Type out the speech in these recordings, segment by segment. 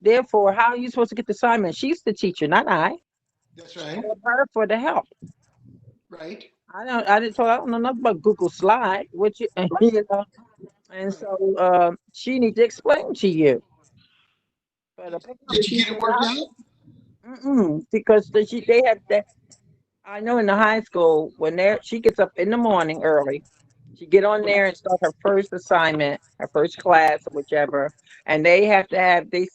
Therefore, how are you supposed to get the assignment? She's the teacher, not I. That's She right. called her for the help. Right. I don't know nothing about Google Slide, which you know, and Right. so she needs to explain to you. But a pickup Did you get teacher, it worked out? because they have that. I know in the high school when she gets up in the morning early, she get on there and start her first assignment, her first class or whichever, and they have to have they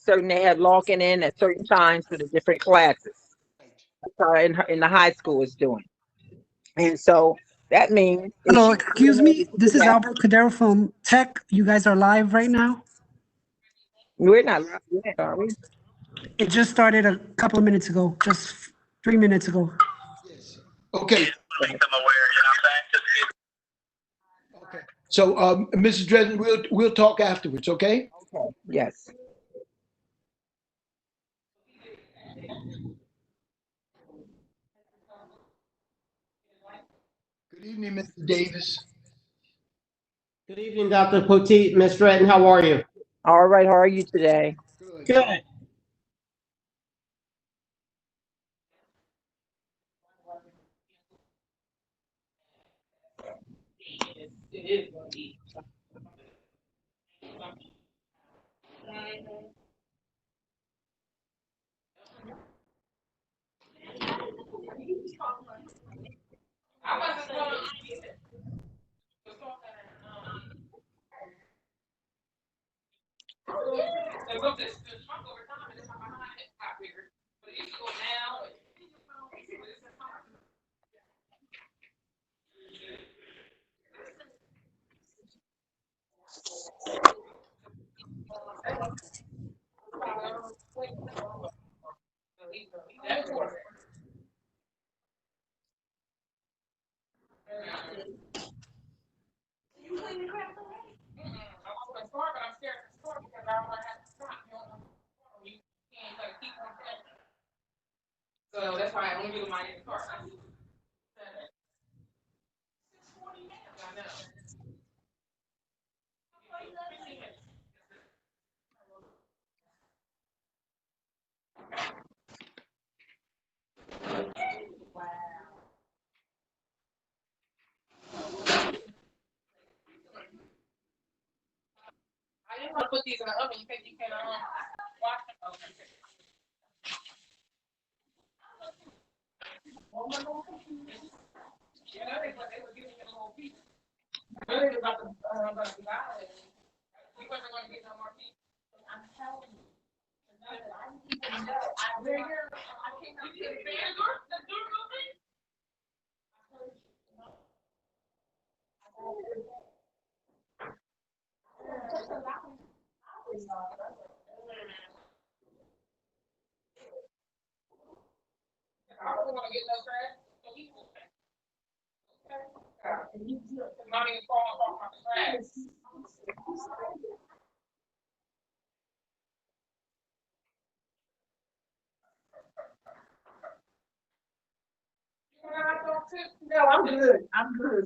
have logging in at certain times for the different classes. Right. In the high school is doing, and so that means if Hello, she get in excuse there me. to do This is that, Albert Cadero from Tech. You guys are live right now. we're not live yet, are we? It just started a couple of minutes ago, just 3 minutes ago. Yes. Okay. Okay. So, Mrs. Dresden, we'll talk afterwards. Okay. Okay. Yes. Good evening, Mr. Davis. Good evening, Dr. Poteet. Ms. Redden, how are you? All right. How are you today? Good. Good. No, I'm good. I'm good.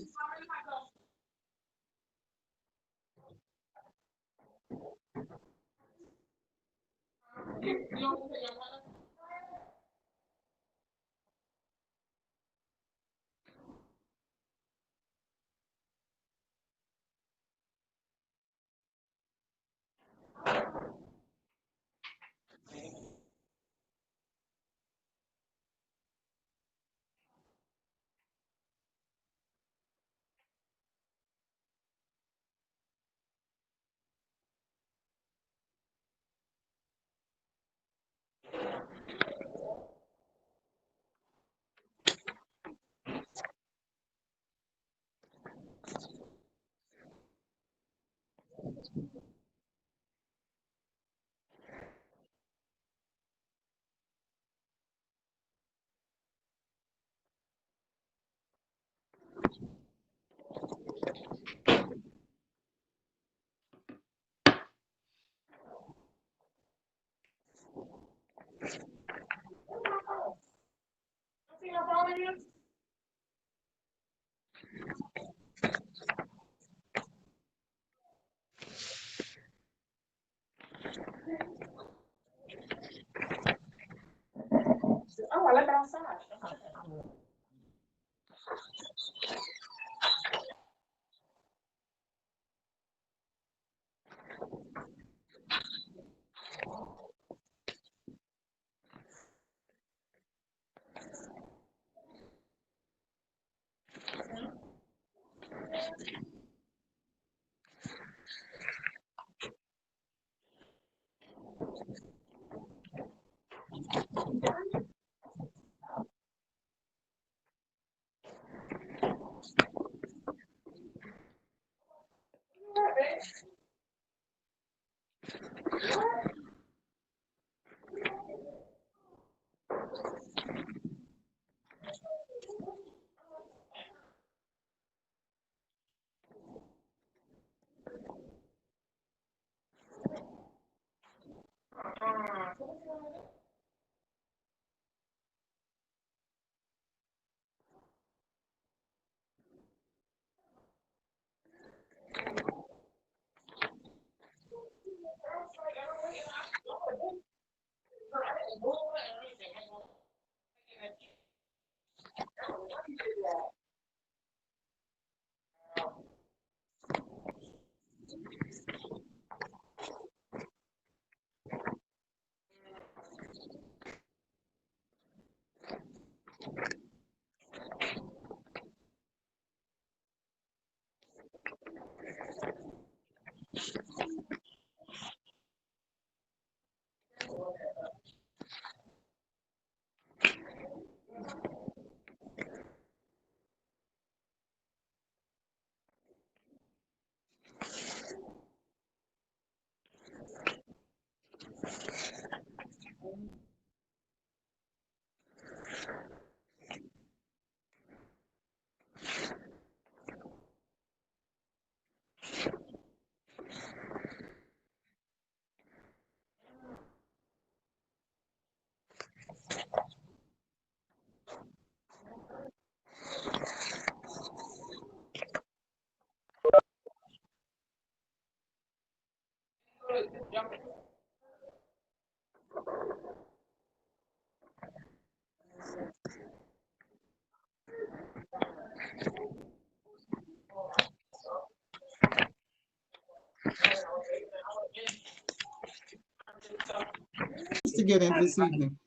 To get in this evening.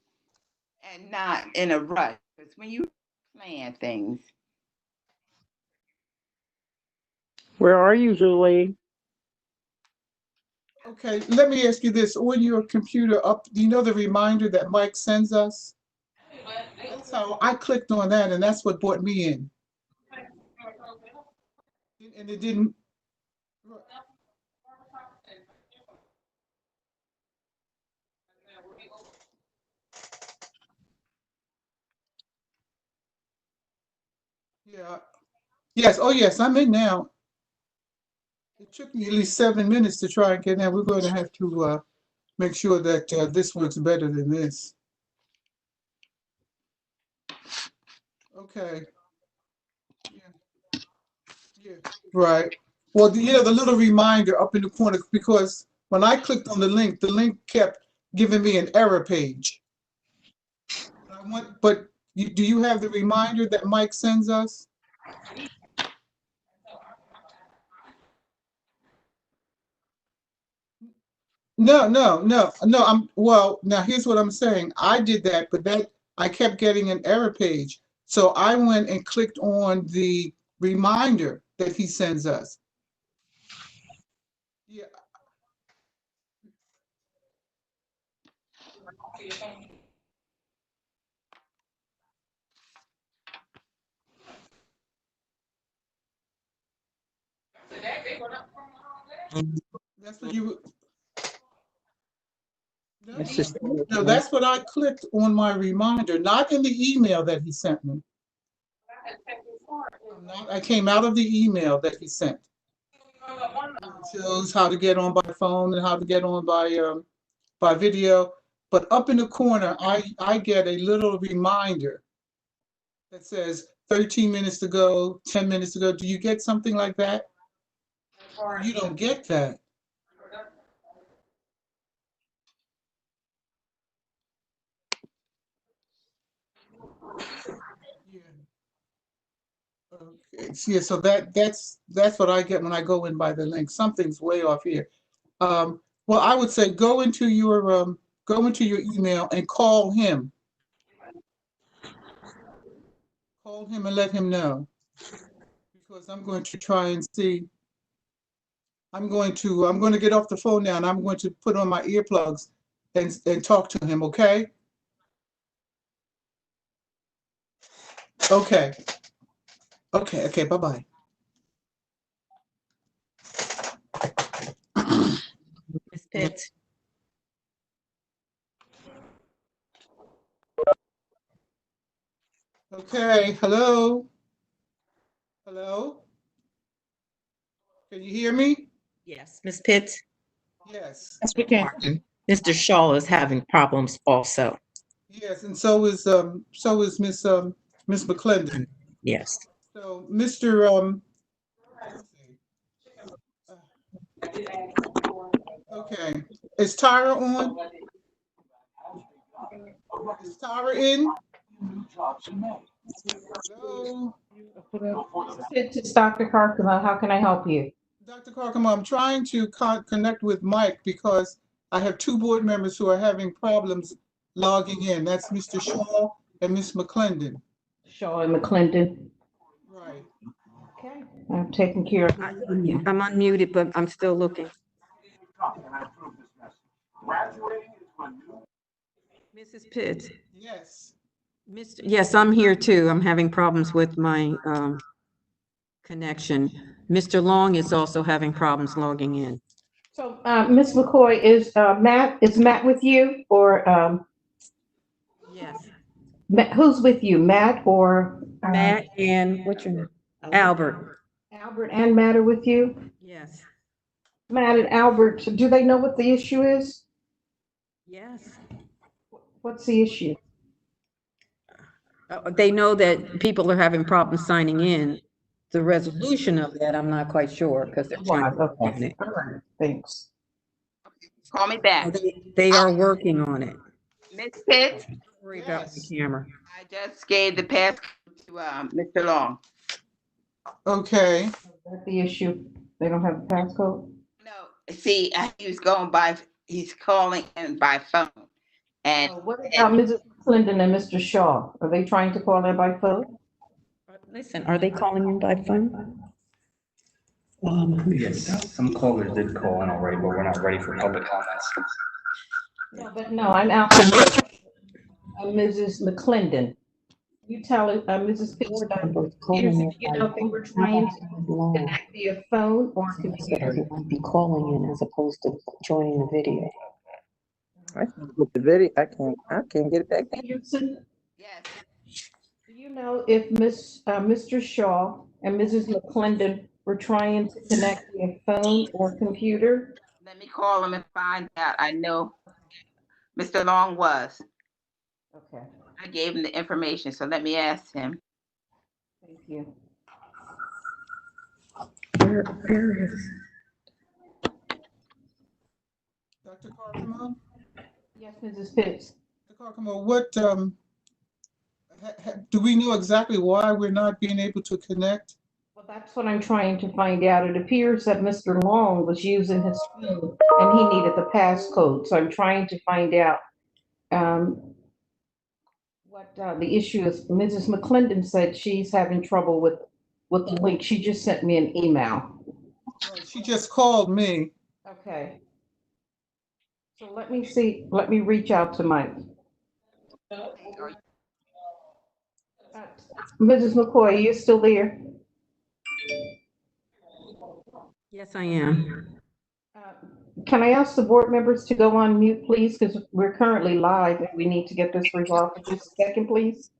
And not in a rush. Because when you plan things, Where are you, Julie? Okay, let me ask you this. On your computer up, do you know the reminder that Mike sends us? That's how I clicked on that, and that's what brought me in. And it didn't. Yeah. Yes. Oh, yes. I'm in now. It took me at least 7 minutes to try and get in. We're going to have to make sure that this works better than this. Okay. Yeah. Yeah. Right. Well, the little reminder up in the corner, because when I clicked on the link kept giving me an error page. But do you have the reminder that Mike sends us? No, no, no, no. Well, now here's what I'm saying. I did that, but I kept getting an error page. So I went and clicked on the reminder that he sends us. Yeah, that's what you. No, It's just no, that's what I clicked on my reminder, not in the email that he sent me. I came out of the email that he sent. It shows how to get on by phone and how to get on by video. But up in the corner, I get a little reminder that says 13 minutes to go, 10 minutes to go. Do you get something like that? You don't get that. Yeah. Okay. Yeah, so that's what I get when I go in by the link. Something's way off here. Well, I would say go into your email and call him. Call him and let him know. Because I'm going to try and see. I'm going to get off the phone now and I'm going to put on my earplugs and talk to him, okay? Okay. Okay, bye-bye. Ms. Pitts, Okay, hello? Hello? Can you hear me? yes, Ms. Pitts, Yes. Yes, we can. Mr. Shaw is having problems also. Yes, and so is Miss McClendon. Yes. So Mr. Okay. Is Tyra on? Is Tyra in? Hello? It's Dr. Carcamo. How can I help you? Dr. Carcamo, I'm trying to connect with Mike because I have two board members who are having problems logging in. That's Mr. Shaw and Miss McClendon. Shaw and McClendon. Right. Okay, I'm taking care of I'm it. unmuted, but I'm still looking. Mrs. Pitts, Yes. yes, I'm here too. I'm having problems with my connection. Mr. Long is also having problems logging in. So, Ms. McCoy, is Matt with you or Yes. who's with you? Matt or Matt and what's your name? Albert. Albert and Matt are with you? Yes. Matt and Albert, do they know what the issue is? Yes. What's the issue? They know that people are having problems signing in. The resolution of that, I'm not quite sure because they're trying to work on it. All right, thanks. Call me back. They are working on it. Miss Pitts, Don't worry about the Yes. camera. I just gave the passcode to Mr. Long. Okay. Is that the issue? They don't have the passcode? No, see, he's calling in by phone. And What about Mrs. McClendon and Mr. Shaw? Are they trying to call in by phone? Listen, are they calling in by phone? Yes, some callers did call in already, but we're not ready for public comments. No, I'm asking Mrs. McClendon. You tell Mrs. Pitts, you know, they were trying to connect via phone or computer. He might be calling in as opposed to joining the video. I can't get the video. I can't get it back down. Peterson, yes, do you know if Mr. Shaw and Mrs. McClendon were trying to connect via phone or computer? let me call him and find out. I know Mr. Long was. Okay, I gave him the information, so let me ask him. thank you. Where is? Dr. Carcamo? Yes, Mrs. Pitts. Dr. Carcamo, what, do we know exactly why we're not being able to connect? Well, that's what I'm trying to find out. It appears that Mr. Long was using his phone and he needed the passcode. So I'm trying to find out what the issue is. Mrs. McClendon said she's having trouble with the link. She just sent me an email. Right, she just called me. Okay. So let me see, let me reach out to Mike. Mrs. McCoy, are you still there? Yes, I am. Can I ask the board members to go on mute, please? Because we're currently live and we need to get this resolved. For just a second, please.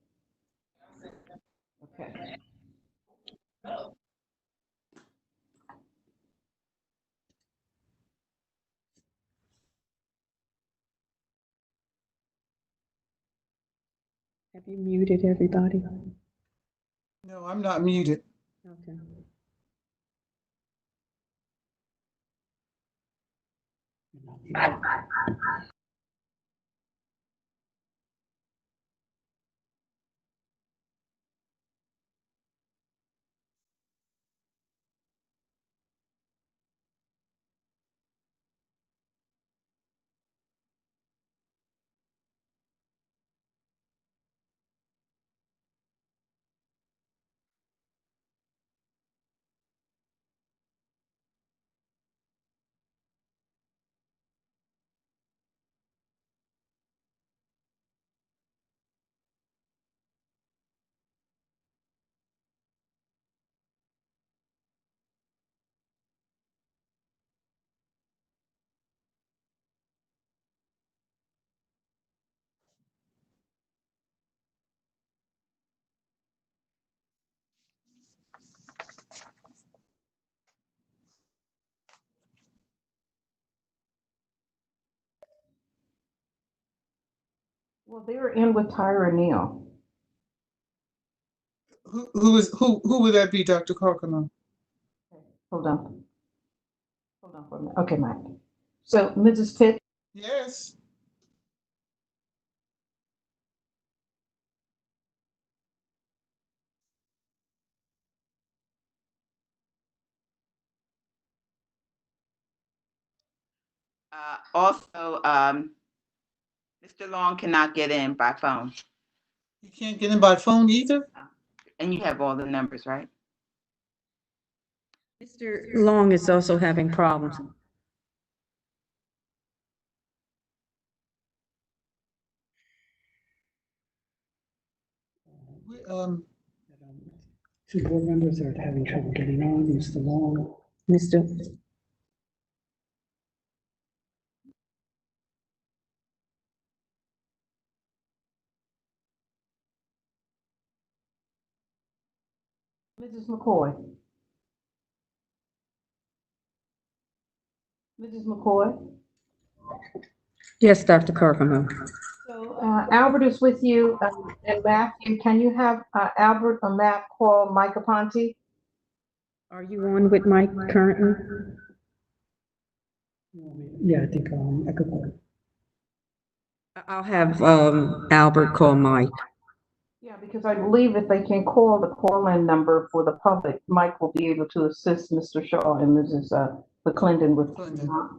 Okay. Have you muted everybody? No, I'm not muted. Okay. Well, they're in with Tyra Neal. Who would that be, Dr. Carcano? Hold on. Hold on for a minute. Okay, Mike. So, Mrs. Pitts, Yes. Also, Mr. Long cannot get in by phone, You can't get in by phone either? and you have all the numbers, right? Mr. Long is also having problems. Two board members are having trouble getting on, Mr. Long. Mr. Mrs. McCoy. Mrs. McCoy. Yes, Dr. Carcamo. So Albert is with you, and Matthew, can you have Albert or Matt call Mike Aponte? Are you on with Mike currently? Yeah, I think, I could call it. I'll have Albert call Mike. Yeah, because I believe if they can call the call-in number for the public, Mike will be able to assist Mr. Shaw and Mrs. McClendon with. Clinton. All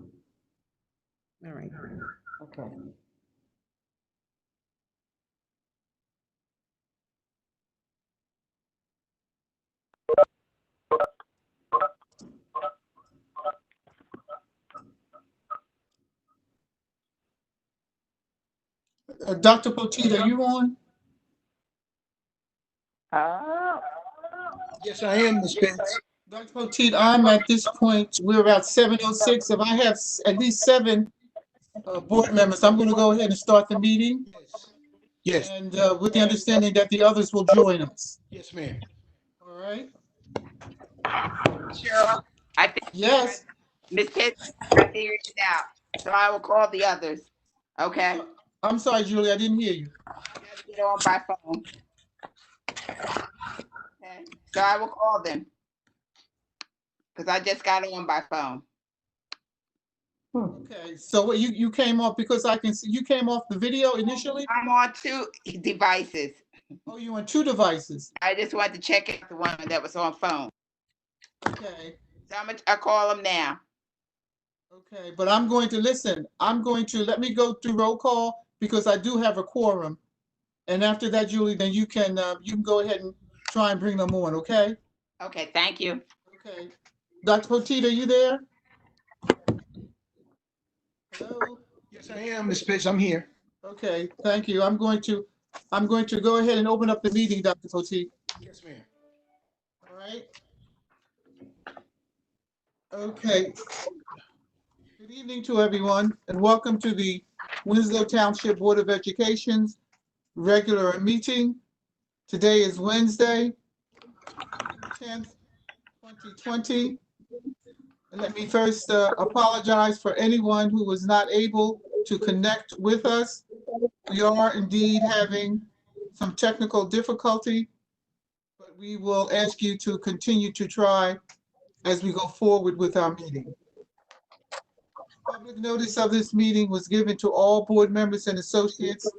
right. Okay. Dr. Poteet, are you on? Yes, I am, Ms. Pitts. Dr. Poteet, I'm at this point, we're about 7:06. If I have at least 7 board members, I'm going to go ahead and start the meeting. Yes, And with the understanding that the others will join us. yes, ma'am. All right? Cheryl, I think Yes. Ms. Pitts figured it out, so I will call the others. Okay? I'm sorry, Julie, I didn't hear you. You gotta get on by phone. Okay, so I will call them. Because I just got on by phone. Okay, so what, you came off because I can see, you came off the video initially? I'm on 2 devices. Oh, you on 2 devices? I just wanted to check out the one that was on phone. Okay, So I'll call them now. okay, but I'm going to listen. Let me go through roll call because I do have a quorum. And after that, Julie, then you can go ahead and try and bring them on, okay? Okay, thank you. Okay. Dr. Poteet, are you there? Hello? Yes, I am, Ms. Pitts. I'm here. Okay, thank you. I'm going to go ahead and open up the meeting, Dr. Poteet. Yes, ma'am. All right. Okay. Good evening to everyone, and welcome to the Winslow Township Board of Education's regular meeting. Today is Wednesday, 10th, 2020. And let me first apologize for anyone who was not able to connect with us. We are indeed having some technical difficulty, but we will ask you to continue to try as we go forward with our meeting. Public notice of this meeting was given to all board members and associates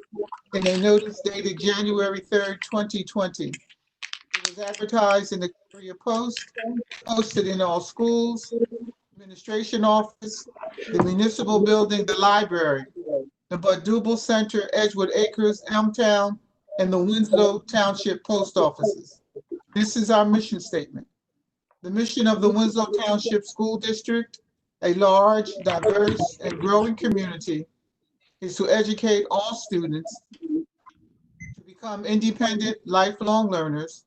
in a notice dated January 3rd, 2020. It was advertised in the Courier Post, posted in all schools, administration office, the municipal building, the library, the Bud Dubel Center, Edgewood Acres, Elmtown, and the Winslow Township post offices. This is our mission statement. The mission of the Winslow Township School District, a large, diverse, and growing community, is to educate all students to become independent, lifelong learners,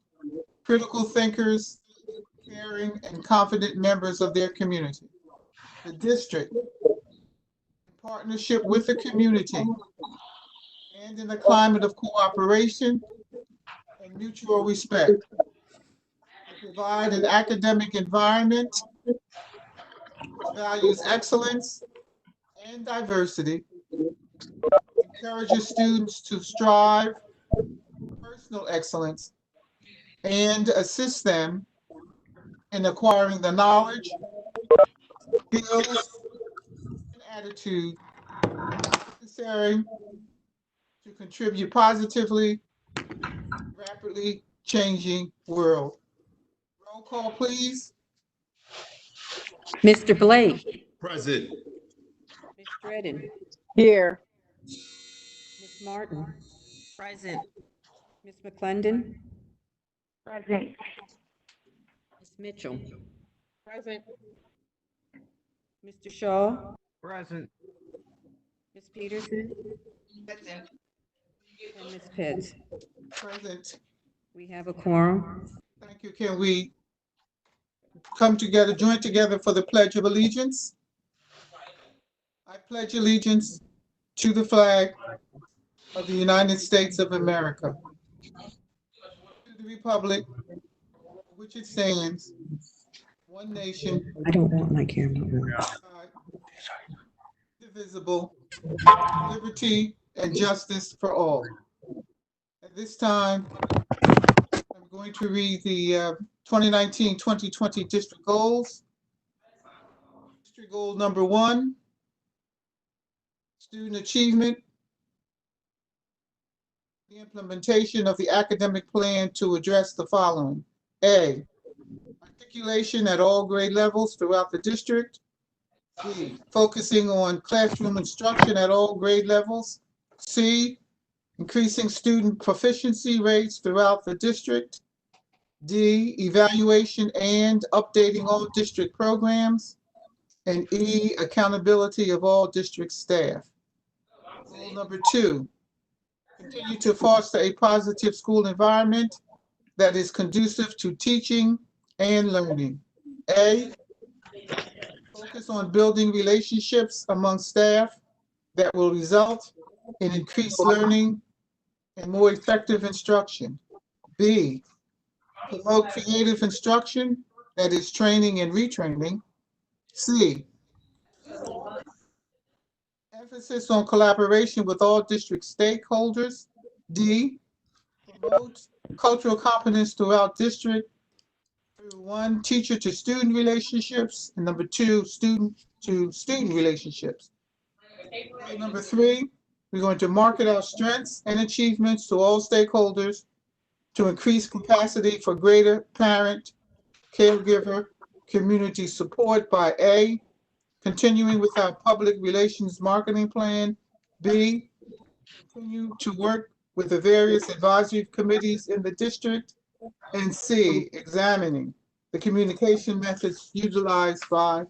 critical thinkers, caring, and confident members of their community. The district, in partnership with the community, and in a climate of cooperation and mutual respect, to provide an academic environment which values excellence and diversity, encourages students to strive for personal excellence and assists them in acquiring the knowledge, skills, and attitude necessary to contribute positively, rapidly changing world. Roll call, please. Mr. Blake, Present. Ms. Dredden, Here. Ms. Martin. Present. Ms. McClendon, Present. Ms. Mitchell, Present. Mr. Shaw, Present. Ms. Peterson, Present. and Ms. Pitts. Present. We have a quorum. Thank you. Can we come together, join together for the Pledge of Allegiance? I pledge allegiance to the flag of the United States of America, to the republic for which it stands, one nation, I don't want my camera on. indivisible, liberty and justice for all. At this time, I'm going to read the 2019-2020 district goals. District goal number 1, student achievement. The implementation of the academic plan to address the following. A, articulation at all grade levels throughout the district. B, focusing on classroom instruction at all grade levels. C, increasing student proficiency rates throughout the district. D, evaluation and updating all district programs. And E, accountability of all district staff. Goal number 2, continue to foster a positive school environment that is conducive to teaching and learning. A, focus on building relationships among staff that will result in increased learning and more effective instruction. B, promote creative instruction that is training and retraining. C, emphasis on collaboration with all district stakeholders. D, promote cultural competence throughout district through 1, teacher to student relationships, and number 2, student to student relationships. And number 3, we're going to market our strengths and achievements to all stakeholders to increase capacity for greater parent, caregiver, community support by A, continuing with our public relations marketing plan. B, continue to work with the various advisory committees in the district. And C, examining the communication methods utilized by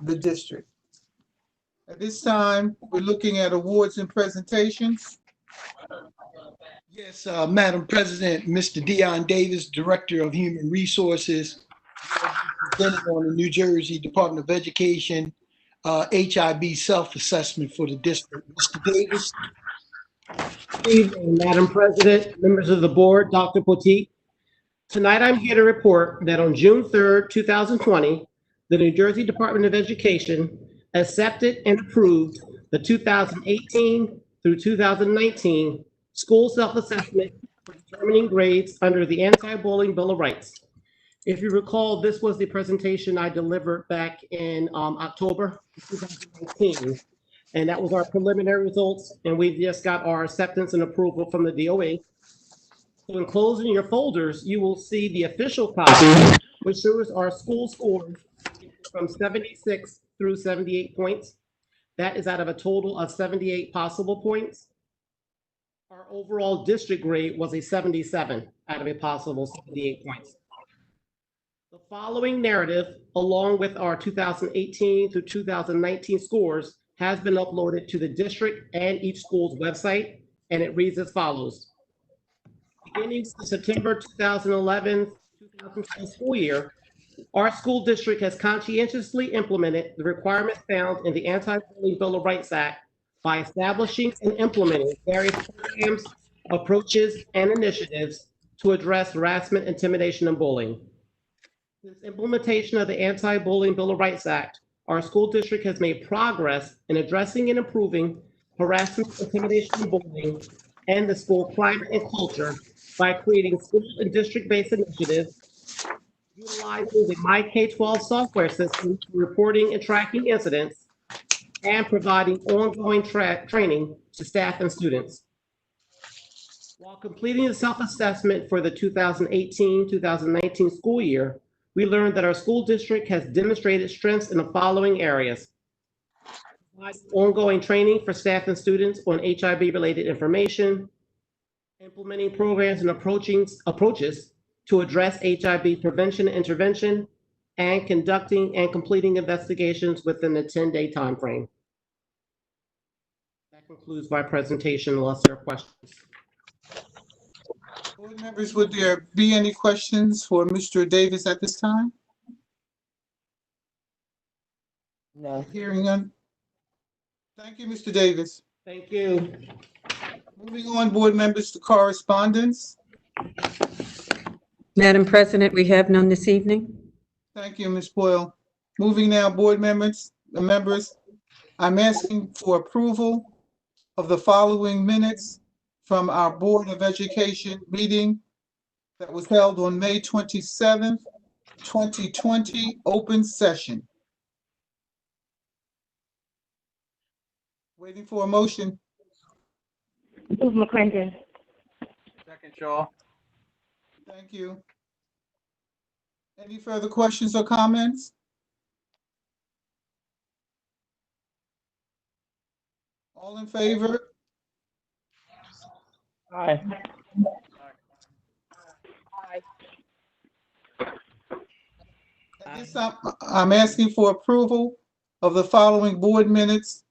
the district. At this time, we're looking at awards and presentations. Yes, Madam President, Mr. Dion Davis, Director of Human Resources, presenting on the New Jersey Department of Education HIB self-assessment for the district. Mr. Davis. Good evening, Madam President, members of the board, Dr. Poteet. Tonight, I'm here to report that on June 3rd, 2020, the New Jersey Department of Education accepted and approved the 2018 through 2019 school self-assessment for determining grades under the Anti-Bullying Bill of Rights. If you recall, this was the presentation I delivered back in October 2019, and that was our preliminary results, and we just got our acceptance and approval from the DOE. So enclosed in your folders, you will see the official copy, which shows our school scores from 76 through 78 points. That is out of a total of 78 possible points. Our overall district grade was a 77 out of a possible 78 points. The following narrative, along with our 2018 through 2019 scores, has been uploaded to the district and each school's website, and it reads as follows. Beginning the September 2011-2012 school year, our school district has conscientiously implemented the requirements found in the Anti-Bullying Bill of Rights Act by establishing and implementing various programs, approaches, and initiatives to address harassment, intimidation, and bullying. Since implementation of the Anti-Bullying Bill of Rights Act, our school district has made progress in addressing and improving harassment, intimidation, and bullying, and the school climate and culture by creating school and district-based initiatives, utilizing the My K-12 software system for reporting and tracking incidents, and providing ongoing training to staff and students. While completing the self-assessment for the 2018-2019 school year, we learned that our school district has demonstrated strengths in the following areas: ongoing training for staff and students on HIV-related information, implementing programs and approaches to address HIV prevention and intervention, and conducting and completing investigations within the 10-day timeframe. That concludes my presentation, unless there are questions. Board members, would there be any questions for Mr. Davis at this time? No. Hearing none. Thank you, Mr. Davis. Thank you. Moving on, board members, to correspondence. Madam President, we have none this evening. Thank you, Ms. Boyle. Moving now, board members, I'm asking for approval of the following minutes from our Board of Education meeting that was held on May 27th, 2020, open session. Waiting for a motion. Move McClendon. Second, Shaw. Thank you. Any further questions or comments? All in favor? Aye. At this time, I'm asking for approval of the following board minutes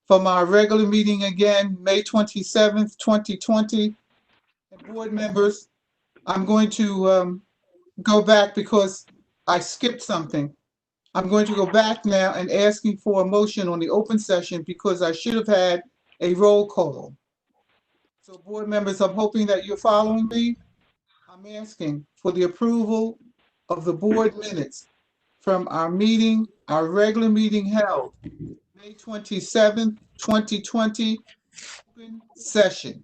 from our regular meeting again, May 27th, 2020. And board members, I'm going to go back because I skipped something. I'm going to go back now and asking for a motion on the open session because I should have had a roll call. So board members, I'm hoping that you're following me. I'm asking for the approval of the board minutes from our meeting, our regular meeting held May 27th, 2020, open session.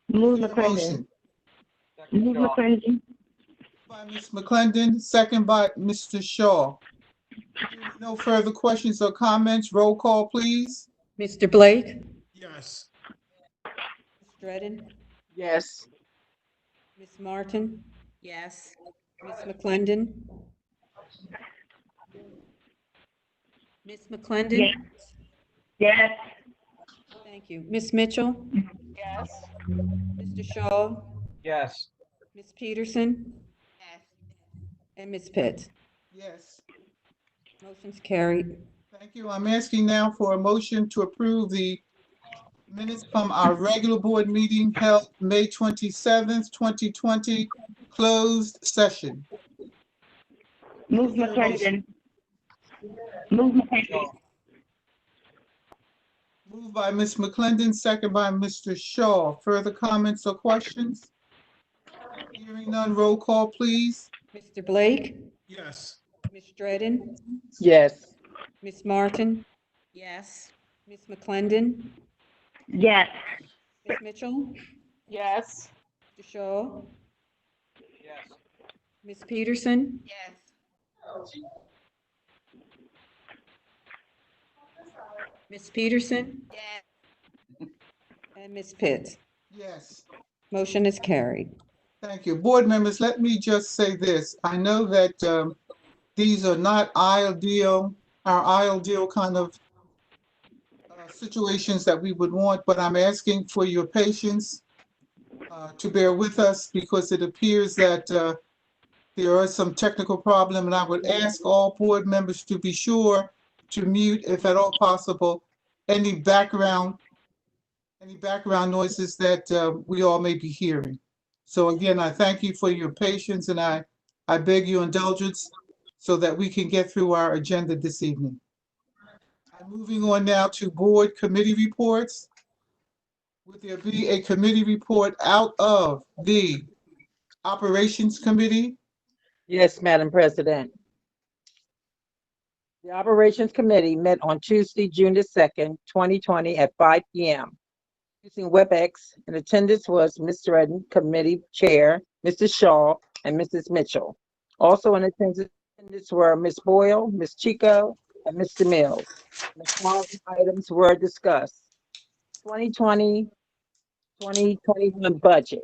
Move Is there a McClendon. motion? Move McClendon. By Ms. McClendon, second by Mr. Shaw. No further questions or comments. Roll call, please. Mr. Blake? Yes. Ms. Dredden? Yes. Ms. Martin? Yes. Ms. McClendon? Ms. McClendon? Yes. Yes. Thank you. Ms. Mitchell? Yes. Mr. Shaw? Yes. Ms. Peterson? Yes. And Ms. Pitts? Yes. Motion's carried. Thank you. I'm asking now for a motion to approve the minutes from our regular board meeting held May 27th, 2020, closed session. Move Is there a motion? McClendon. Move McClendon. Moved by Ms. McClendon, second by Mr. Shaw. Further comments or questions? Hearing none, roll call, please. Mr. Blake? Yes. Ms. Dredden? Yes. Ms. Martin? Yes. Ms. McClendon? Yes. Ms. Mitchell? Yes. Mr. Shaw? Yes. Ms. Peterson? Yes. Ms. Peterson? Yes. And Ms. Pitts? Yes. Motion is carried. Thank you. Board members, let me just say this. I know that these are not our ideal kind of situations that we would want, but I'm asking for your patience to bear with us because it appears that there are some technical problem, and I would ask all board members to be sure to mute, if at all possible, any background noises that we all may be hearing. So again, I thank you for your patience, and I beg your indulgence so that we can get through our agenda this evening. I'm moving on now to board committee reports. Would there be a committee report out of the Operations Committee? Yes, Madam President. The Operations Committee met on Tuesday, June the 2nd, 2020 at 5 p.m. using WebEx. In attendance was Mr. Redden, Committee Chair, Mr. Shaw, and Mrs. Mitchell. Also in attendance were Ms. Boyle, Ms. Chico, and Mr. Mills. The following items were discussed. 2020-2021 budget.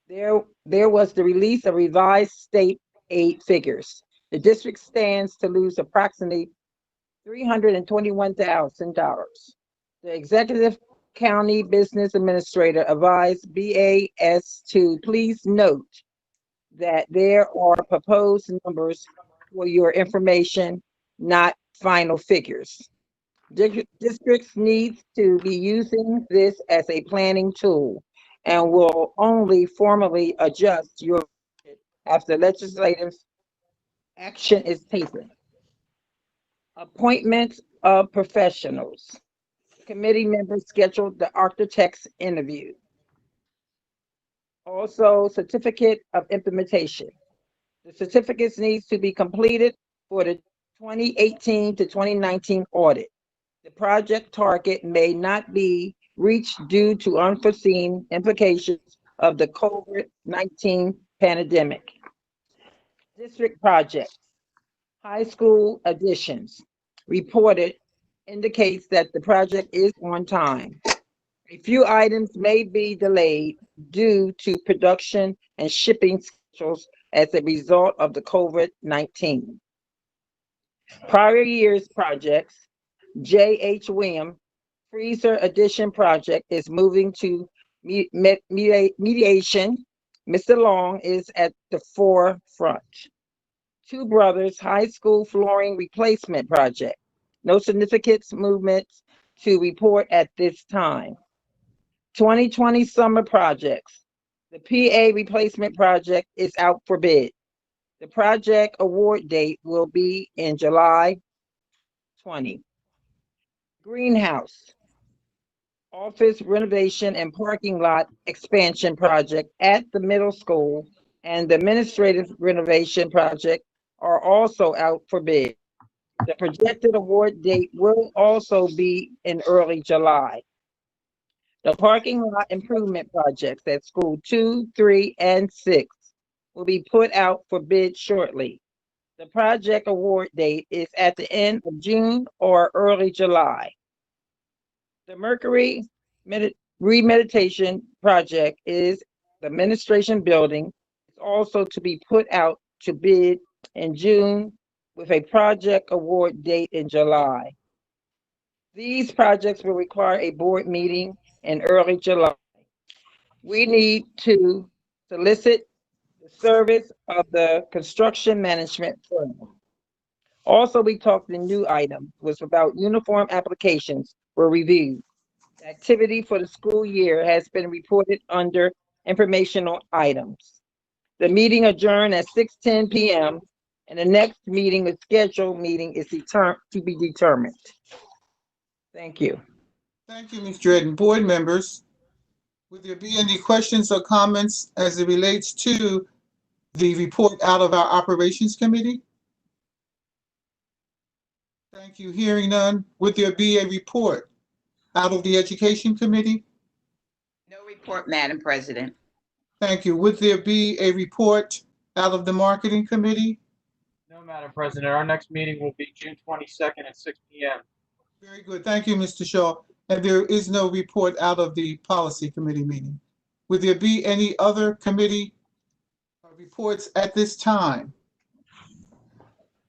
There was the release of revised state aid figures. The district stands to lose approximately $321,000. The executive county business administrator advised BAS to please note that there are proposed numbers for your information, not final figures. Districts need to be using this as a planning tool and will only formally adjust your budget after legislative action is taken. Appointments of professionals. Committee members scheduled the architect's interview. Also, certificate of implementation. The certificates needs to be completed for the 2018 to 2019 audit. The project target may not be reached due to unforeseen implications of the COVID-19 pandemic. District projects. High school additions reported indicates that the project is on time. A few items may be delayed due to production and shipping schedules as a result of the COVID-19. Prior years projects, J.H. Williams freezer addition project is moving to mediation. Mr. Long is at the forefront. Two Brothers High School flooring replacement project. No significant movements to report at this time. 2020 summer projects. The PA replacement project is out for bid. The project award date will be in July 20. Greenhouse. Office renovation and parking lot expansion project at the middle school and the administrative renovation project are also out for bid. The projected award date will also be in early July. The parking lot improvement projects at school 2, 3, and 6 will be put out for bid shortly. The project award date is at the end of June or early July. The Mercury remediation project is the administration building. It's also to be put out to bid in June with a project award date in July. These projects will require a board meeting in early July. We need to solicit the service of the construction management firm. Also, we talked the new item was about uniform applications were reviewed. The activity for the school year has been reported under informational items. The meeting adjourned at 6:10 p.m. and the next meeting, the scheduled meeting is to be determined. Thank you. Thank you, Ms. Dredden. Board members, would there be any questions or comments as it relates to the report out of our Operations Committee? Thank you. Hearing none, would there be a report out of the Education Committee? No report, Madam President. Thank you. Would there be a report out of the Marketing Committee? No, Madam President, our next meeting will be June 22nd at 6 p.m. Very good. Thank you, Mr. Shaw. And there is no report out of the Policy Committee meeting. Would there be any other committee reports at this time?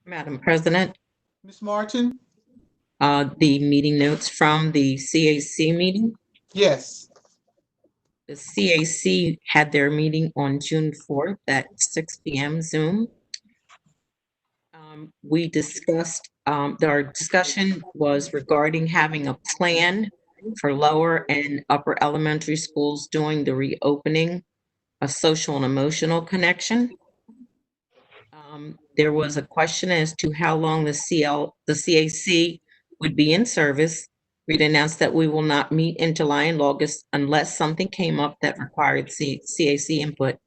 Madam President, Ms. Martin? the meeting notes from the CAC meeting. Yes. The CAC had their meeting on June 4th at 6 p.m. Zoom. We discussed, our discussion was regarding having a plan for lower and upper elementary schools during the reopening, a social and emotional connection. There was a question as to how long the CAC would be in service. We'd announced that we will not meet in July and August unless something came up that required CAC input.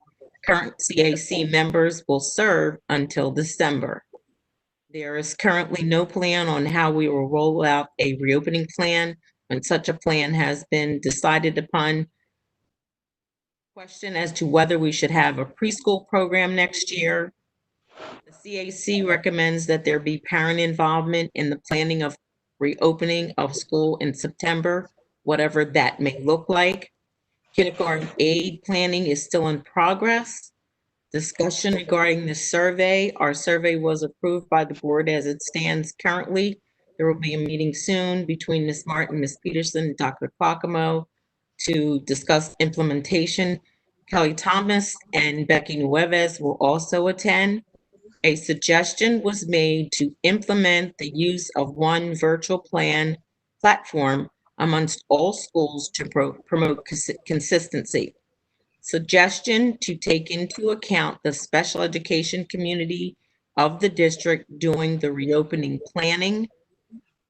Current CAC members will serve until December. There is currently no plan on how we will roll out a reopening plan when such a plan has been decided upon. Question as to whether we should have a preschool program next year. The CAC recommends that there be parent involvement in the planning of reopening of school in September, whatever that may look like. Kindergarten aid planning is still in progress. Discussion regarding the survey. Our survey was approved by the board as it stands currently. There will be a meeting soon between Ms. Martin, Ms. Peterson, and Dr. Clacamo to discuss implementation. Kelly Thomas and Becky Nueves will also attend. A suggestion was made to implement the use of one virtual plan platform amongst all schools to promote consistency. Suggestion to take into account the special education community of the district during the reopening planning.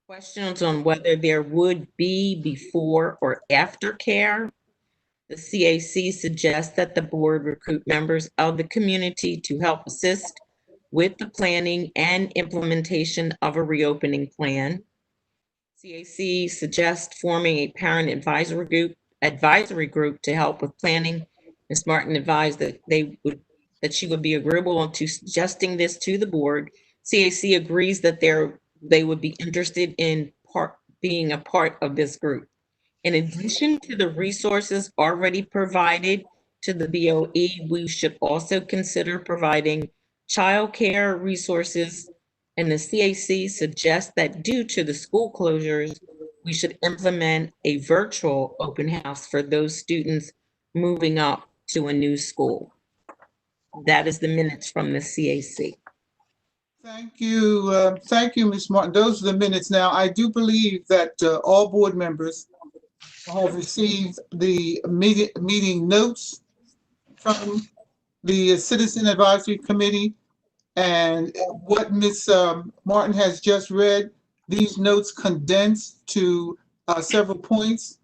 Questions on whether there would be before or after care. The CAC suggests that the board recruit members of the community to help assist with the planning and implementation of a reopening plan. CAC suggests forming a parent advisory group to help with planning. Ms. Martin advised that she would be agreeable to suggesting this to the board. CAC agrees that they would be interested in being a part of this group. In addition to the resources already provided to the BOE, we should also consider providing childcare resources, and the CAC suggests that due to the school closures, we should implement a virtual open house for those students moving up to a new school. That is the minutes from the CAC. Thank you, Ms. Martin. Those are the minutes. Now, I do believe that all board members have received the meeting notes from the Citizen Advisory Committee. And what Ms. Martin has just read, these notes condensed to several points.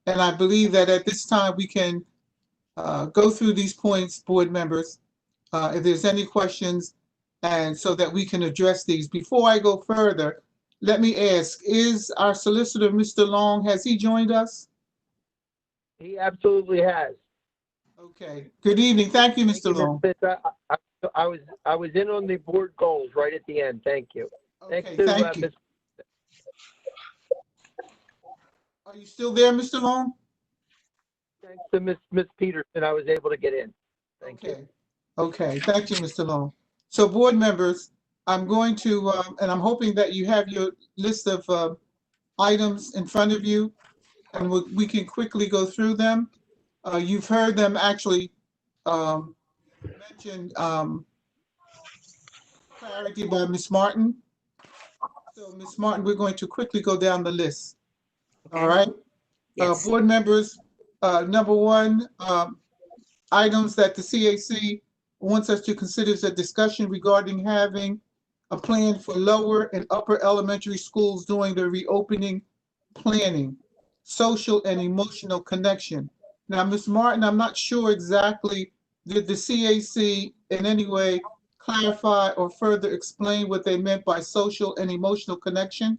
And I believe that at this time we can go through these points, board members, if there's any questions, and so that we can address these. Before I go further, let me ask, is our solicitor, Mr. Long, has he joined us? He absolutely has. Okay. Good evening. Thank you, Mr. Long. I was in on the board goals right at the end. Thank you. Okay, thank you. Are you still there, Mr. Long? Thanks to Miss Peterson, I was able to get in. Thank you. Okay, thank you, Mr. Long. So board members, I'm going to, and I'm hoping that you have your list of items in front of you, and we can quickly go through them. You've heard them actually mentioned clarity by Ms. Martin. So Ms. Martin, we're going to quickly go down the list. All right. Yes. Board members, number one, items that the CAC wants us to consider is a discussion regarding having a plan for lower and upper elementary schools during the reopening planning, social and emotional connection. Now, Ms. Martin, I'm not sure exactly, did the CAC in any way clarify or further explain what they meant by social and emotional connection?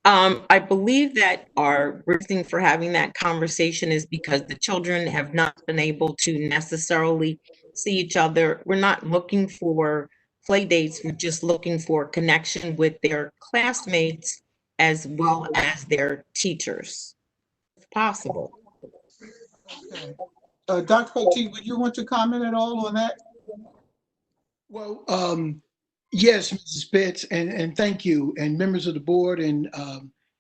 I believe that our reason for having that conversation is because the children have not been able to necessarily see each other. We're not looking for play dates. We're just looking for connection with their classmates as well as their teachers, if possible. Okay. Dr. Poteet, would you want to comment at all on that? Well, yes, Mrs. Pitts, and thank you, and members of the board, and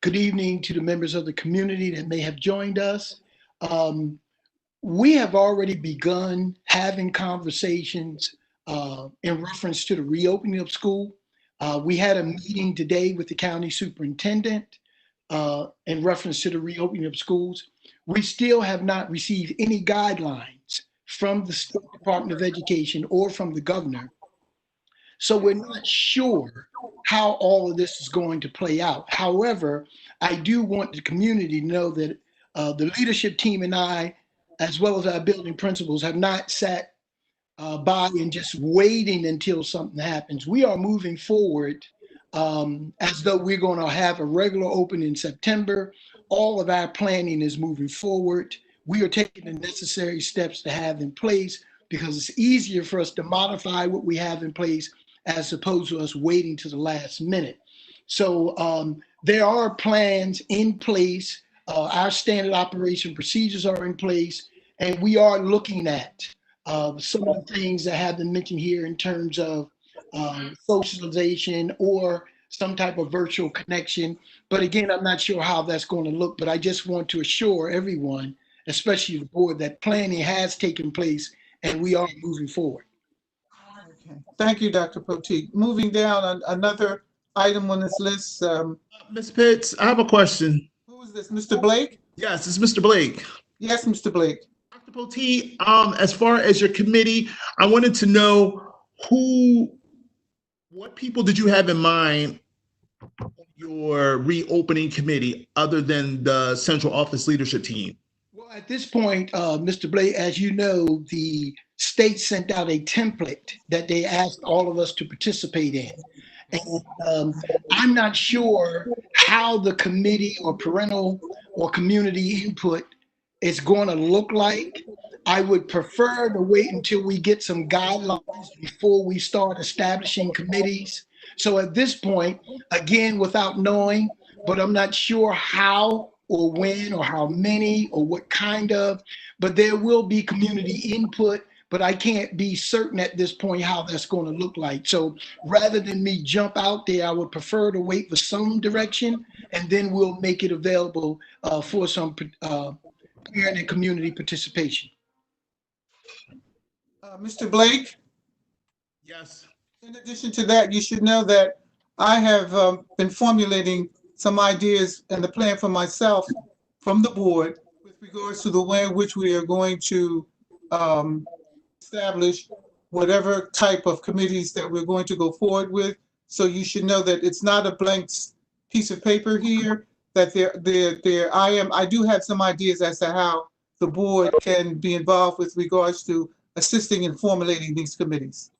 good evening to the members of the community that may have joined us. We have already begun having conversations in reference to the reopening of school. We had a meeting today with the county superintendent in reference to the reopening of schools. We still have not received any guidelines from the State Department of Education or from the governor. So we're not sure how all of this is going to play out. However, I do want the community to know that the leadership team and I, as well as our building principals, have not sat by and just waiting until something happens. We are moving forward as though we're going to have a regular open in September. All of our planning is moving forward. We are taking the necessary steps to have in place because it's easier for us to modify what we have in place as opposed to us waiting to the last minute. So there are plans in place. Our standard operation procedures are in place, and we are looking at some of the things that have been mentioned here in terms of socialization or some type of virtual connection. But again, I'm not sure how that's going to look, but I just want to assure everyone, especially the board, that planning has taken place and we are moving forward. Okay. Thank you, Dr. Poteet. Moving down, another item on this list. Ms. Pitts, I have a question. Who is this, Mr. Blake? Yes, it's Mr. Blake. Yes, Mr. Blake. Dr. Poteet, as far as your committee, I wanted to know what people did you have in mind on your reopening committee other than the central office leadership team? Well, at this point, Mr. Blake, as you know, the state sent out a template that they asked all of us to participate in. And I'm not sure how the committee or parental or community input is going to look like. I would prefer to wait until we get some guidelines before we start establishing committees. So at this point, again, without knowing, but I'm not sure how or when or how many or what kind of, but there will be community input, but I can't be certain at this point how that's going to look like. So rather than me jump out there, I would prefer to wait for some direction, and then we'll make it available for some parent and community participation. Mr. Blake? Yes. In addition to that, you should know that I have been formulating some ideas and the plan for myself from the board with regards to the way in which we are going to establish whatever type of committees that we're going to go forward with. So you should know that it's not a blank piece of paper here, that I do have some ideas as to how the board can be involved with regards to assisting in formulating these committees.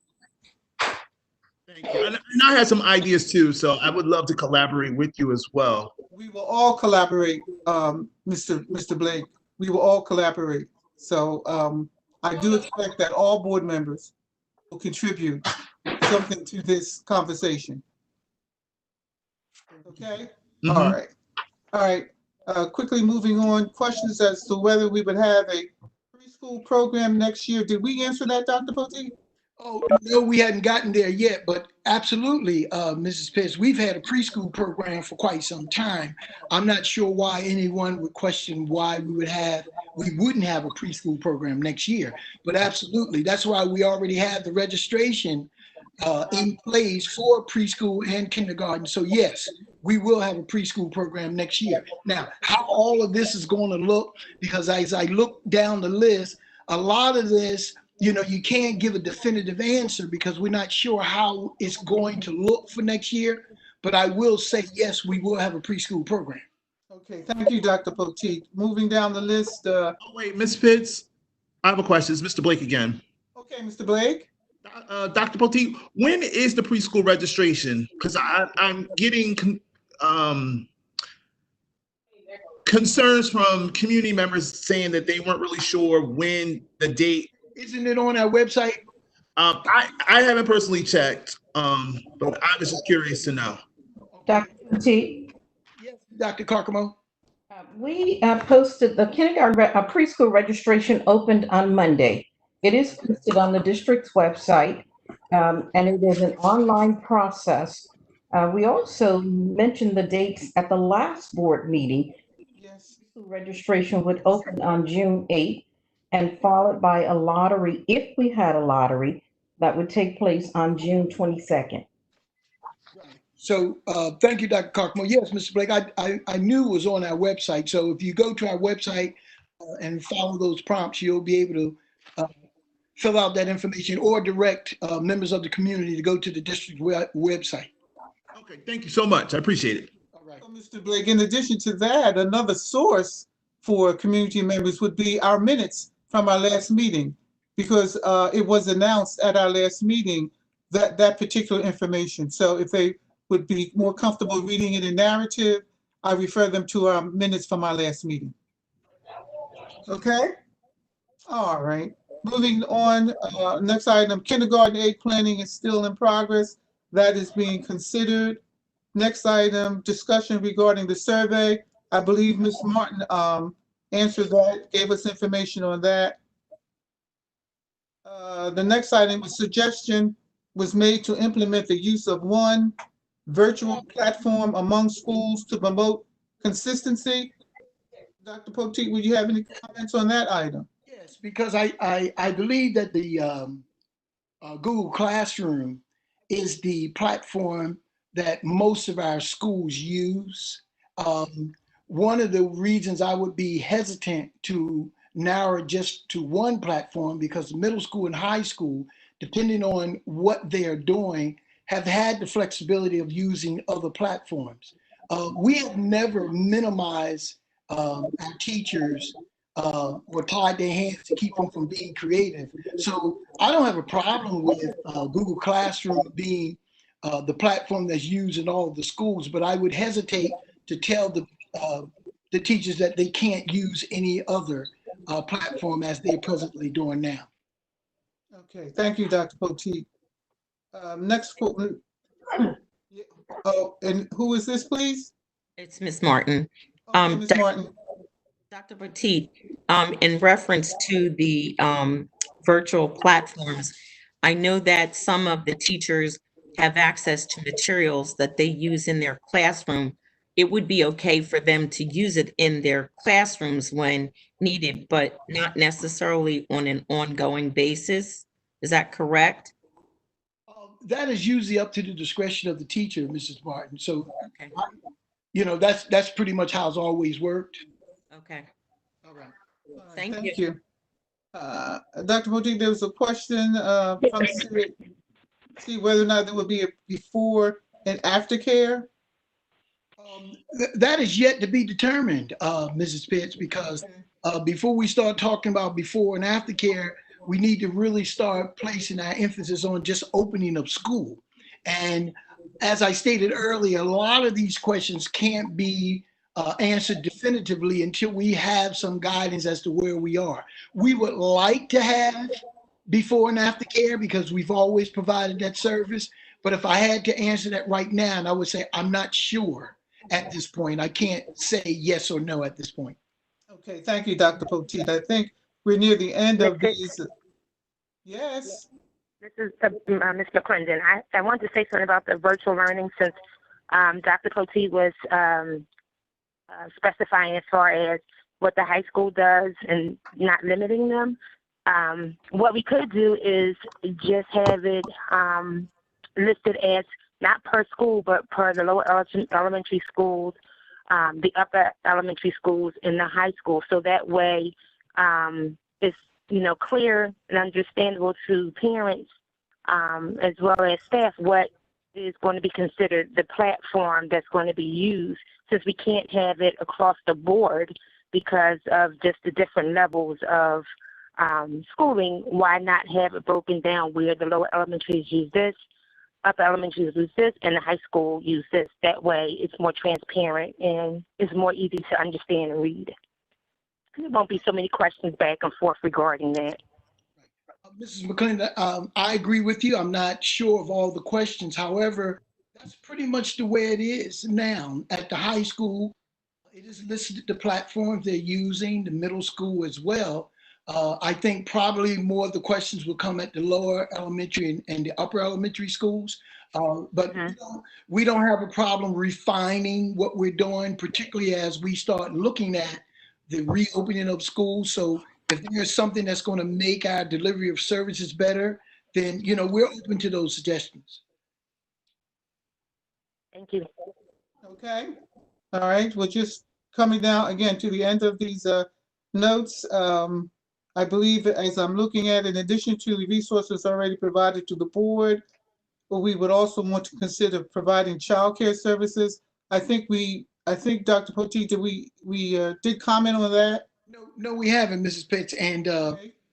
Thank you. And I had some ideas too, so I would love to collaborate with you as well. We will all collaborate, Mr. Blake. We will all collaborate. So I do expect that all board members will contribute something to this conversation. Okay? Mm-hmm. All right. All right. Quickly moving on, questions as to whether we would have a preschool program next year. Did we answer that, Dr. Poteet? Oh, no, we hadn't gotten there yet, but absolutely, Mrs. Pitts, we've had a preschool program for quite some time. I'm not sure why anyone would question why we wouldn't have a preschool program next year, but absolutely. That's why we already have the registration in place for preschool and kindergarten. So yes, we will have a preschool program next year. Now, how all of this is going to look, because as I look down the list, a lot of this, you know, you can't give a definitive answer because we're not sure how it's going to look for next year. But I will say, yes, we will have a preschool program. Okay, thank you, Dr. Poteet. Moving down the list. Oh, wait, Ms. Pitts, I have a question. It's Mr. Blake again. Okay, Mr. Blake. Dr. Poteet, when is the preschool registration? Because I'm getting concerns from community members saying that they weren't really sure when the date. Isn't it on our website? I haven't personally checked, but I was just curious to know. Dr. Poteet? Yes, Dr. Carcamo. We posted the kindergarten preschool registration opened on Monday. It is posted on the district's website, and it is an online process. We also mentioned the dates at the last board meeting. Yes. Registration would open on June 8th and followed by a lottery, if we had a lottery, that would take place on June 22nd. So thank you, Dr. Carcamo. Yes, Mr. Blake, I knew it was on our website. So if you go to our website and follow those prompts, you'll be able to fill out that information or direct members of the community to go to the district website. Okay, thank you so much. I appreciate it. All right. So, Mr. Blake, in addition to that, another source for community members would be our minutes from our last meeting. because it was announced at our last meeting that particular information. So if they would be more comfortable reading it in narrative, I refer them to our minutes from our last meeting. Okay? All right. Moving on, next item, kindergarten aid planning is still in progress. That is being considered. Next item, discussion regarding the survey. I believe Ms. Martin answered that, gave us information on that. The next item, a suggestion was made to implement the use of one virtual platform among schools to promote consistency. Dr. Poteet, would you have any comments on that item? Yes, because I believe that the Google Classroom is the platform that most of our schools use. One of the reasons I would be hesitant to narrow it just to one platform, because middle school and high school, depending on what they're doing, have had the flexibility of using other platforms. We have never minimized our teachers or tied their hands to keep them from being creative. So I don't have a problem with Google Classroom being the platform that's used in all of the schools, but I would hesitate to tell the teachers that they can't use any other platform as they're presently doing now. Okay, thank you, Dr. Poteet. Next, oh, and who is this, please? It's Ms. Martin. Okay, Ms. Martin. Dr. Petit, in reference to the virtual platforms, I know that some of the teachers have access to materials that they use in their classroom. It would be okay for them to use it in their classrooms when needed, but not necessarily on an ongoing basis. Is that correct? That is usually up to the discretion of the teacher, Mrs. Martin. So, okay. That's pretty much how it's always worked. Okay. All right. Thank you. Dr. Poteet, there was a question from see whether or not there would be a before and after care. That is yet to be determined, Mrs. Pitts, because before we start talking about before and after care, we need to really start placing our emphasis on just opening up school. And as I stated earlier, a lot of these questions can't be answered definitively until we have some guidance as to where we are. We would like to have before and after care because we've always provided that service. But if I had to answer that right now, and I would say, I'm not sure at this point. I can't say yes or no at this point. Okay, thank you, Dr. Poteet. I think we're near the end of these. Yes. This is Ms. McClendon. I want to say something about the virtual learning since Dr. Poteet was specifying as far as what the high school does and not limiting them. What we could do is just have it listed as not per school, but per the lower elementary schools, the upper elementary schools, and the high school. So that way it's, clear and understandable to parents as well as staff what is going to be considered the platform that's going to be used, since we can't have it across the board because of just the different levels of schooling. Why not have it broken down where the lower elementaries use this, upper elementaries use this, and the high school use this? That way it's more transparent and it's more easy to understand and read. There won't be so many questions back and forth regarding that. Mrs. McClendon, I agree with you. I'm not sure of all the questions. However, that's pretty much the way it is now. At the high school, it is listed the platforms they're using, the middle school as well. I think probably more of the questions will come at the lower elementary and the upper elementary schools. But we don't have a problem refining what we're doing, particularly as we start looking at the reopening of schools. So if there's something that's going to make our delivery of services better, then, we're open to those suggestions. Thank you. Okay. All right. We're just coming down again to the end of these notes. I believe, as I'm looking at, in addition to the resources already provided to the board, we would also want to consider providing childcare services. I think Dr. Poteet, we did comment on that. No, we haven't, Mrs. Pitts. And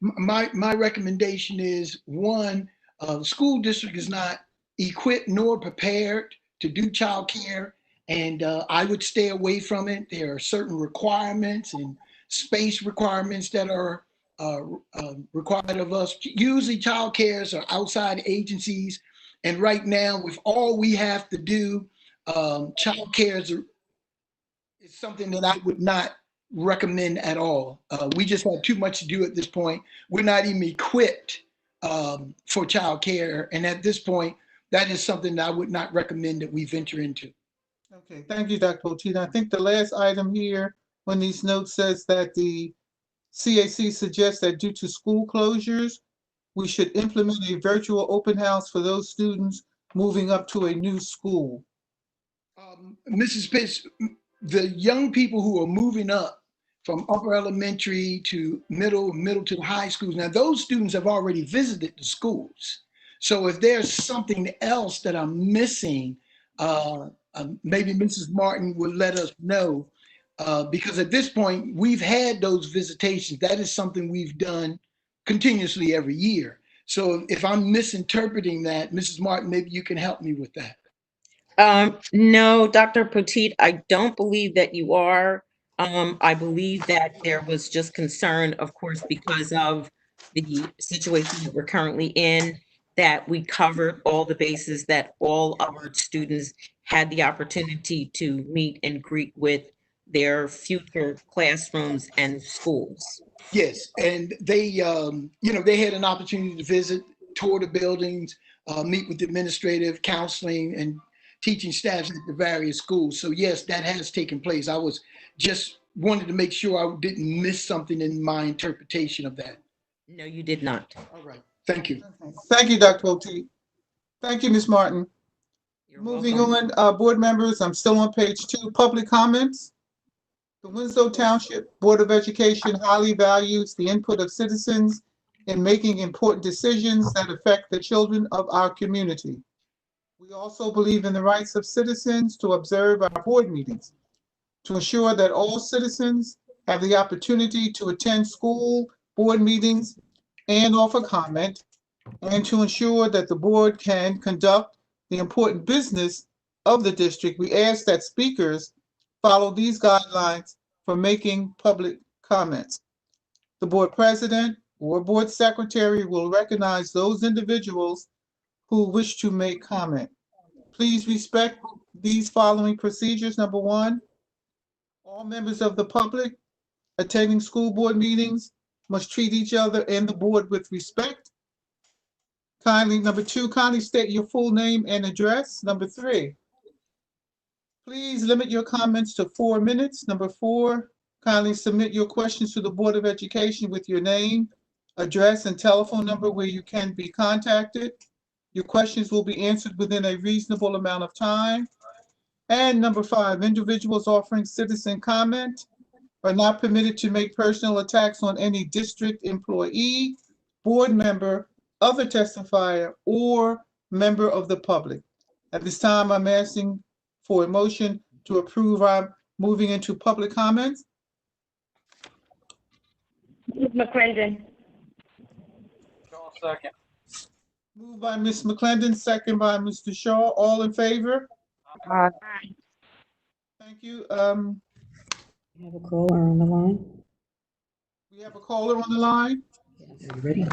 my recommendation is, one, the school district is not equipped nor prepared to do childcare, and I would stay away from it. There are certain requirements and space requirements that are required of us. Usually childcares are outside agencies, and right now with all we have to do, childcare is something that I would not recommend at all. We just have too much to do at this point. We're not even equipped for childcare, and at this point, that is something that I would not recommend that we venture into. Okay, thank you, Dr. Potito. I think the last item here on these notes says that the CAC suggests that due to school closures, we should implement a virtual open house for those students moving up to a new school. Mrs. Pitts, the young people who are moving up from upper elementary to middle to high schools, now those students have already visited the schools. So if there's something else that I'm missing, maybe Mrs. Martin would let us know, because at this point, we've had those visitations. That is something we've done continuously every year. So if I'm misinterpreting that, Mrs. Martin, maybe you can help me with that. No, Dr. Petit, I don't believe that you are. I believe that there was just concern, of course, because of the situation that we're currently in, that we covered all the bases, that all of our students had the opportunity to meet and greet with their future classrooms and schools. Yes, and they, they had an opportunity to visit, tour the buildings, meet with administrative, counseling, and teaching staffs at the various schools. So yes, that has taken place. I was just wanted to make sure I didn't miss something in my interpretation of that. No, you did not. All right, thank you. Okay. Thank you, Dr. Potito. Thank you, Ms. Martin. You're Moving welcome. on, board members, I'm still on page 2, public comments. The Winslow Township Board of Education highly values the input of citizens in making important decisions that affect the children of our community. We also believe in the rights of citizens to observe our board meetings, to ensure that all citizens have the opportunity to attend school board meetings and offer comment, and to ensure that the board can conduct the important business of the district. We ask that speakers follow these guidelines for making public comments. The board president or board secretary will recognize those individuals who wish to make comment. Please respect these following procedures. Number 1, all members of the public attending school board meetings must treat each other and the board with respect. Number 2, kindly state your full name and address. Number 3, please limit your comments to 4 minutes. Number 4, kindly submit your questions to the Board of Education with your name, address, and telephone number where you can be contacted. Your questions will be answered within a reasonable amount of time. And number 5, individuals offering citizen comment are not permitted to make personal attacks on any district employee, board member, other testifier, or member of the public. At this time, I'm asking for a motion to approve our moving into public comments. Ms. McClendon. Shaw, second. Moved by Ms. McClendon, second by Mr. Shaw. All in favor? Thank you. You have a caller on the line? We have a caller on the line. Are you ready?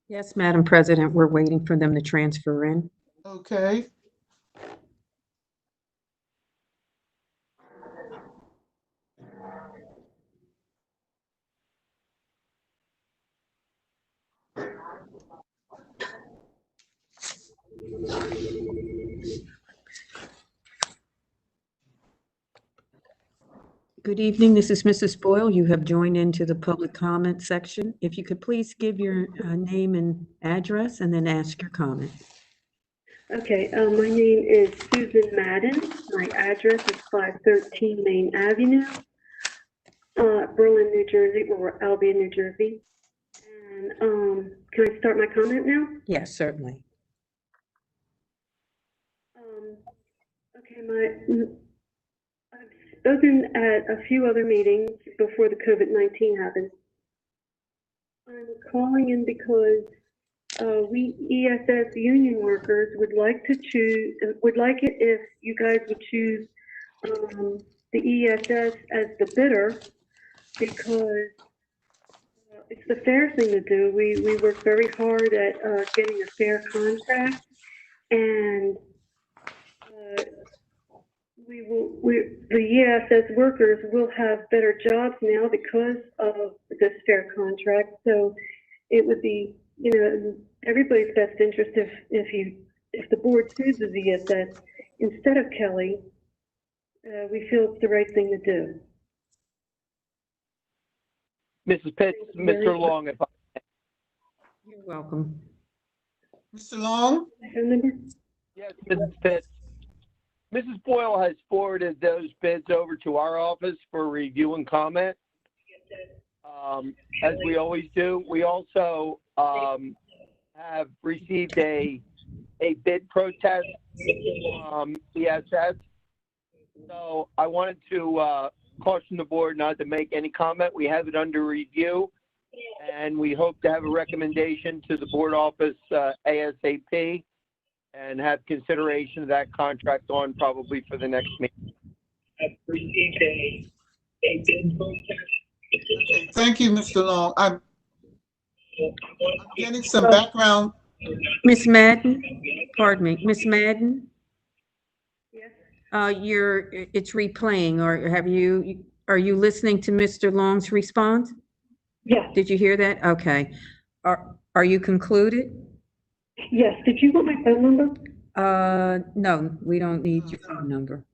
Yes, Madam President, we're waiting for them to transfer in. Okay. Good evening, this is Mrs. Boyle. You have joined into the public comment section. If you could please give your name and address and then ask your comment. Okay, my name is Susan Madden. My address is 513 Main Avenue, Berlin, New Jersey, or Albion, New Jersey. And can I start my comment now? Yes, certainly. Okay, spoken at a few other meetings before the COVID-19 happened. I'm calling in because we ESS union workers would like it if you guys would choose the ESS as the bidder, because it's the fair thing to do. We work very hard at getting a fair contract, and the ESS workers will have better jobs now because of this fair contract. So it would be, everybody's best interest if the board chooses ESS instead of Kelly. We feel it's the right thing to do. Mrs. Pitts, Mr. Long, if I, You're welcome. Mr. Long? yes, Mrs. Pitts. Mrs. Boyle has forwarded those bids over to our office for review and comment, as we always do. We also have received a bid protest from ESS. So I wanted to caution the board not to make any comment. We have it under review, and we hope to have a recommendation to the board office ASAP and have consideration of that contract on probably for the next meeting. Okay, thank you, Mr. Long. I'm getting some background. Miss Madden, pardon me, Miss Madden? Yes. It's replaying, or are you listening to Mr. Long's response? Yes. Did you hear that? Okay. Are you concluded? Yes. Did you want my phone number? No, we don't need your phone number.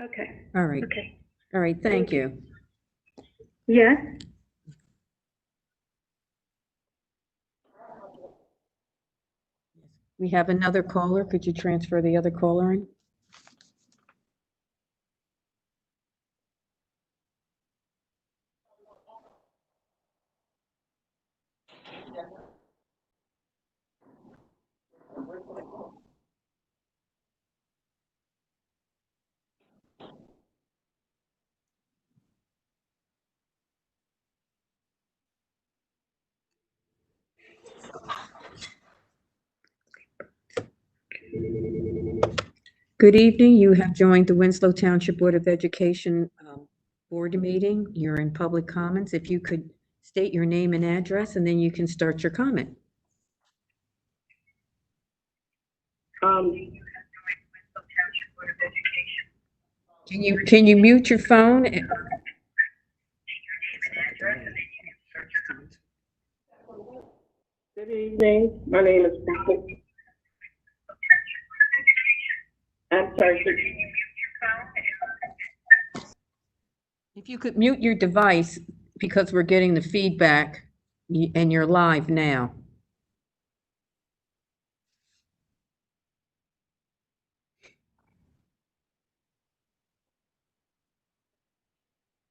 Okay. All right. Okay. All right, thank you. Yes. We have another caller. Could you transfer the other caller in? Good evening. You have joined the Winslow Township Board of Education board meeting. You're in public comments. If you could state your name and address, and then you can start your comment. Can you mute your phone? Good evening. My name is Brittany. I'm sorry. If you could mute your device, because we're getting the feedback and you're live now.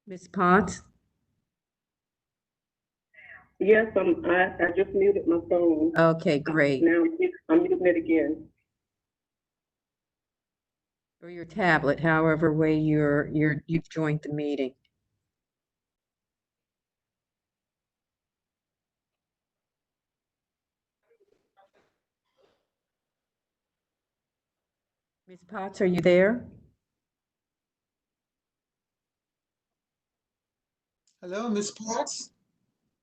Ms. Potts? Yes, I just muted my phone. Okay, great. Now I'm muting it again. Or your tablet, however way you've joined the meeting. Ms. Potts, are you there? Hello, Ms. Potts?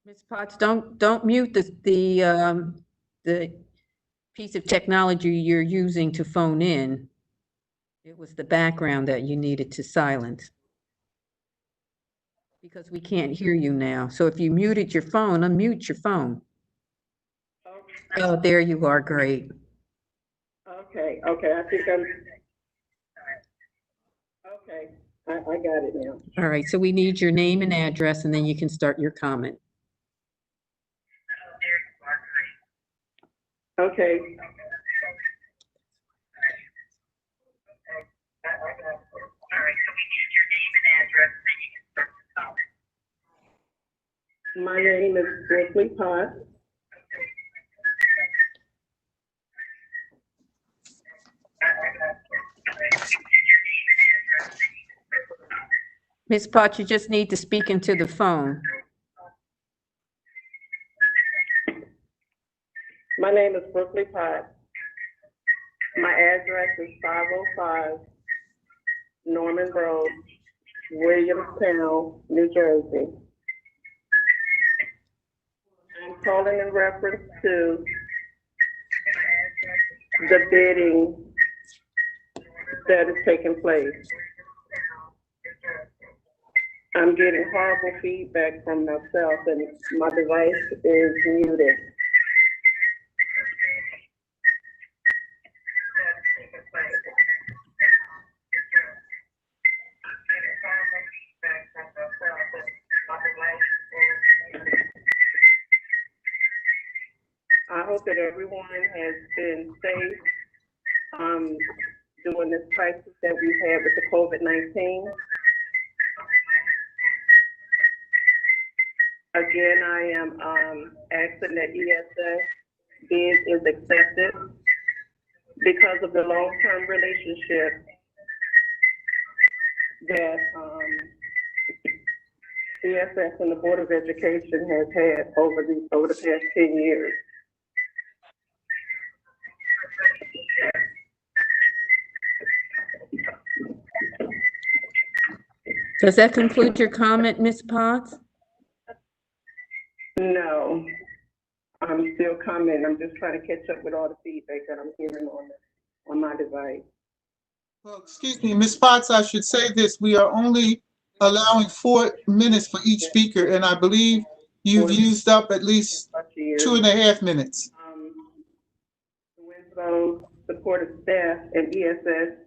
Ms. Potts, don't mute the piece of technology you're using to phone in. It was the background that you needed to silence. Because we can't hear you now. So if you muted your phone, unmute your phone. Okay. Oh, there you are. Great. Okay. I think okay. I got it now. All right. So we need your name and address, and then you can start your comment. Okay. My name is Winslow Township. Ms. Potts, you just need to speak into the phone. My name is Brooklyn Potts. My address is 505 Norman Road, Williamstown, New Jersey. I'm calling in reference to the bidding that is taking place. I'm getting horrible feedback from myself and my device is muted. I hope that everyone has been safe during this crisis that we've had with the COVID-19. Again, I am asking that ESS bid is accepted because of the long-term relationship that ESS and the Board of Education has had over the past 10 years. Does that conclude your comment, Ms. Potts? No, I'm still coming. I'm just trying to catch up with all the feedback that I'm hearing on my device. Well, excuse me, Ms. Potts, I should say this. We are only allowing 4 minutes for each speaker, and I believe you've used up at least 2.5 minutes. The Winslow supportive staff and ESS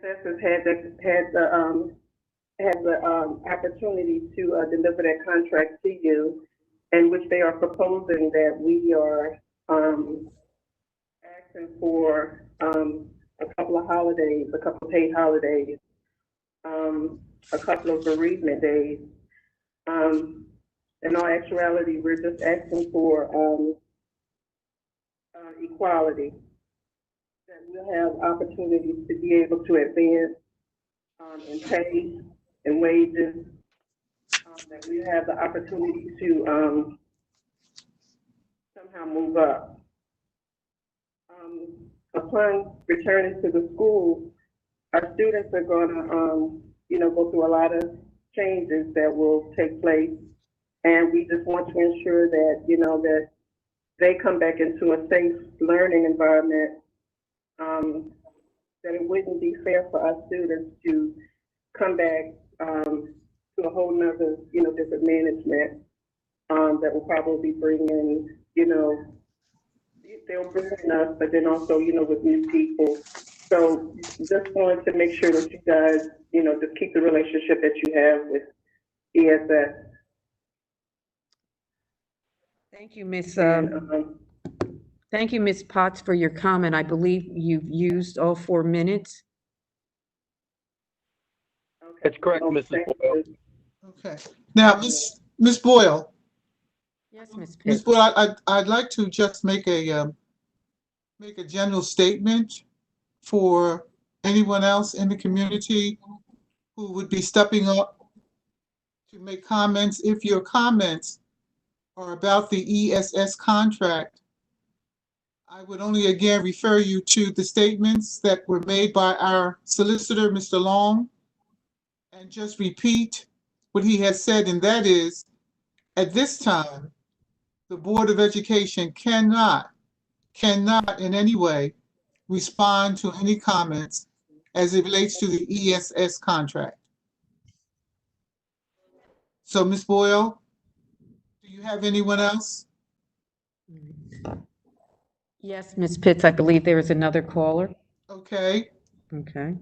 has had the opportunity to deliver that contract to you, in which they are proposing that we are asking for a couple of holidays, a couple of paid holidays, a couple of bereavement days. In all actuality, we're just asking for equality, that we'll have opportunities to be able to advance in pay and wages, that we have the opportunity to somehow move up. Upon returning to the school, our students are going to, go through a lot of changes that will take place, and we just want to ensure that, that they come back into a safe learning environment. That it wouldn't be fair for our students to come back to a whole nother, different management that will probably bring in, they'll bring in us, but then also, with new people. So just wanted to make sure that you guys, just keep the relationship that you have with ESS. Thank you, Thank you, Ms. Potts, for your comment. I believe you've used all 4 minutes. That's correct, Mrs. Boyle. Okay. Now, Ms. Boyle. Yes, Ms. Ms. Pitts. Boyle, I'd like to just make a general statement for anyone else in the community who would be stepping up to make comments. If your comments are about the ESS contract, I would only again refer you to the statements that were made by our solicitor, Mr. Long, and just repeat what he has said, and that is, at this time, the Board of Education cannot in any way respond to any comments as it relates to the ESS contract. So, Ms. Boyle, do you have anyone else? Yes, Ms. Pitts, I believe there is another caller. Okay. Okay.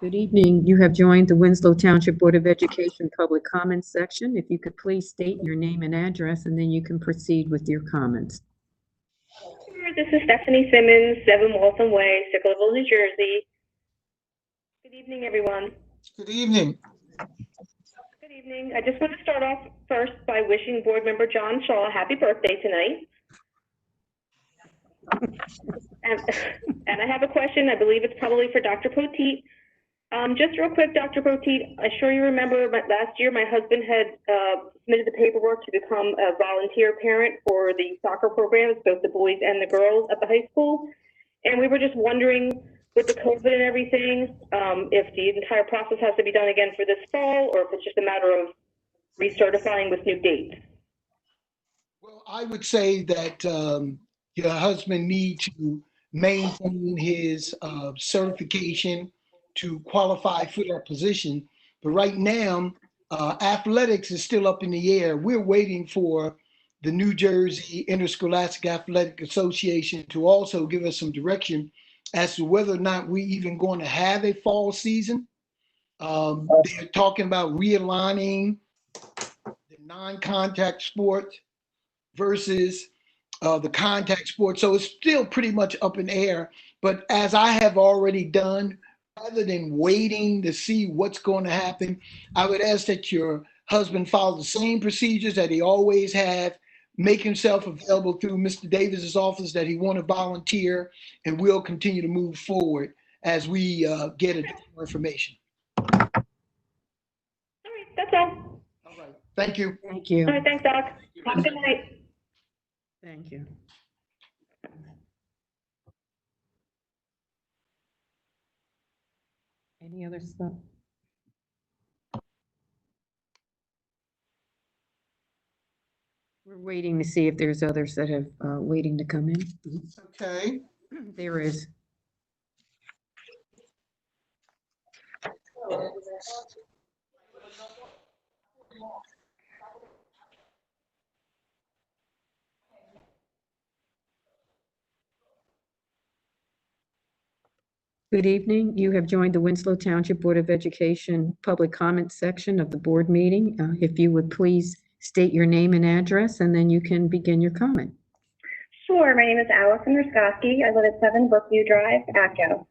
Good evening. You have joined the Winslow Township Board of Education Public Comments section. If you could please state your name and address, and then you can proceed with your comments. This is Stephanie Simmons, 7 Waltham Way, Sicklerville, New Jersey. Good evening, everyone. Good evening. Good evening. I just want to start off first by wishing Board Member John Shaw a happy birthday tonight. And I have a question. I believe it's probably for Dr. Poteet. Just real quick, Dr. Poteet, I'm sure you remember last year my husband had submitted the paperwork to become a volunteer parent for the soccer programs, both the boys and the girls at the high school. And we were just wondering, with the COVID and everything, if the entire process has to be done again for this fall, or if it's just a matter of recertifying with new dates. Well, I would say that your husband needs to maintain his certification to qualify for that position. But right now, athletics is still up in the air. We're waiting for the New Jersey Interscholastic Athletic Association to also give us some direction as to whether or not we even going to have a fall season. They're talking about realigning the non-contact sports versus the contact sport. So it's still pretty much up in the air. But as I have already done, rather than waiting to see what's going to happen, I would ask that your husband follow the same procedures that he always have, make himself available through Mr. Davis's office that he want to volunteer, and we'll continue to move forward as we get additional information. All right, that's all. All right, thank you. Thank you. All right, thanks, Doc. Have a good night. Thank you. Any other stuff? We're waiting to see if there's others that have waiting to come in. Okay. There is. Good evening. You have joined the Winslow Township Board of Education Public Comment section of the board meeting. If you would please state your name and address, and then you can begin your comment. Sure. My name is Allison Ruskowski. I live at 7 Brookview Drive, ACO.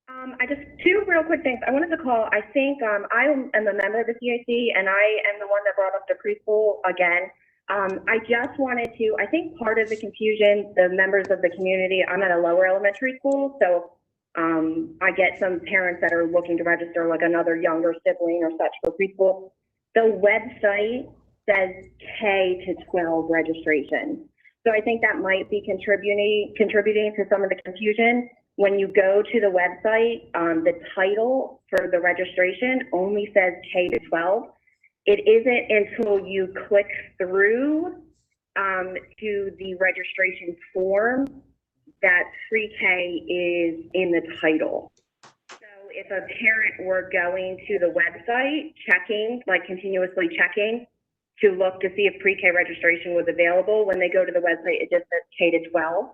I just, 2 real quick things. I wanted to call, I think I am a member of the CIC, and I am the one that brought up the preschool again. I just wanted to, I think part of the confusion, the members of the community, I'm at a lower elementary school, so I get some parents that are looking to register like another younger sibling or such for preschool. The website says K to 12 registration. So I think that might be contributing to some of the confusion. When you go to the website, the title for the registration only says K to 12. It isn't until you click through to the registration form that pre-K is in the title. So if a parent were going to the website, checking, like continuously checking to look to see if pre-K registration was available, when they go to the website, it just says K to 12.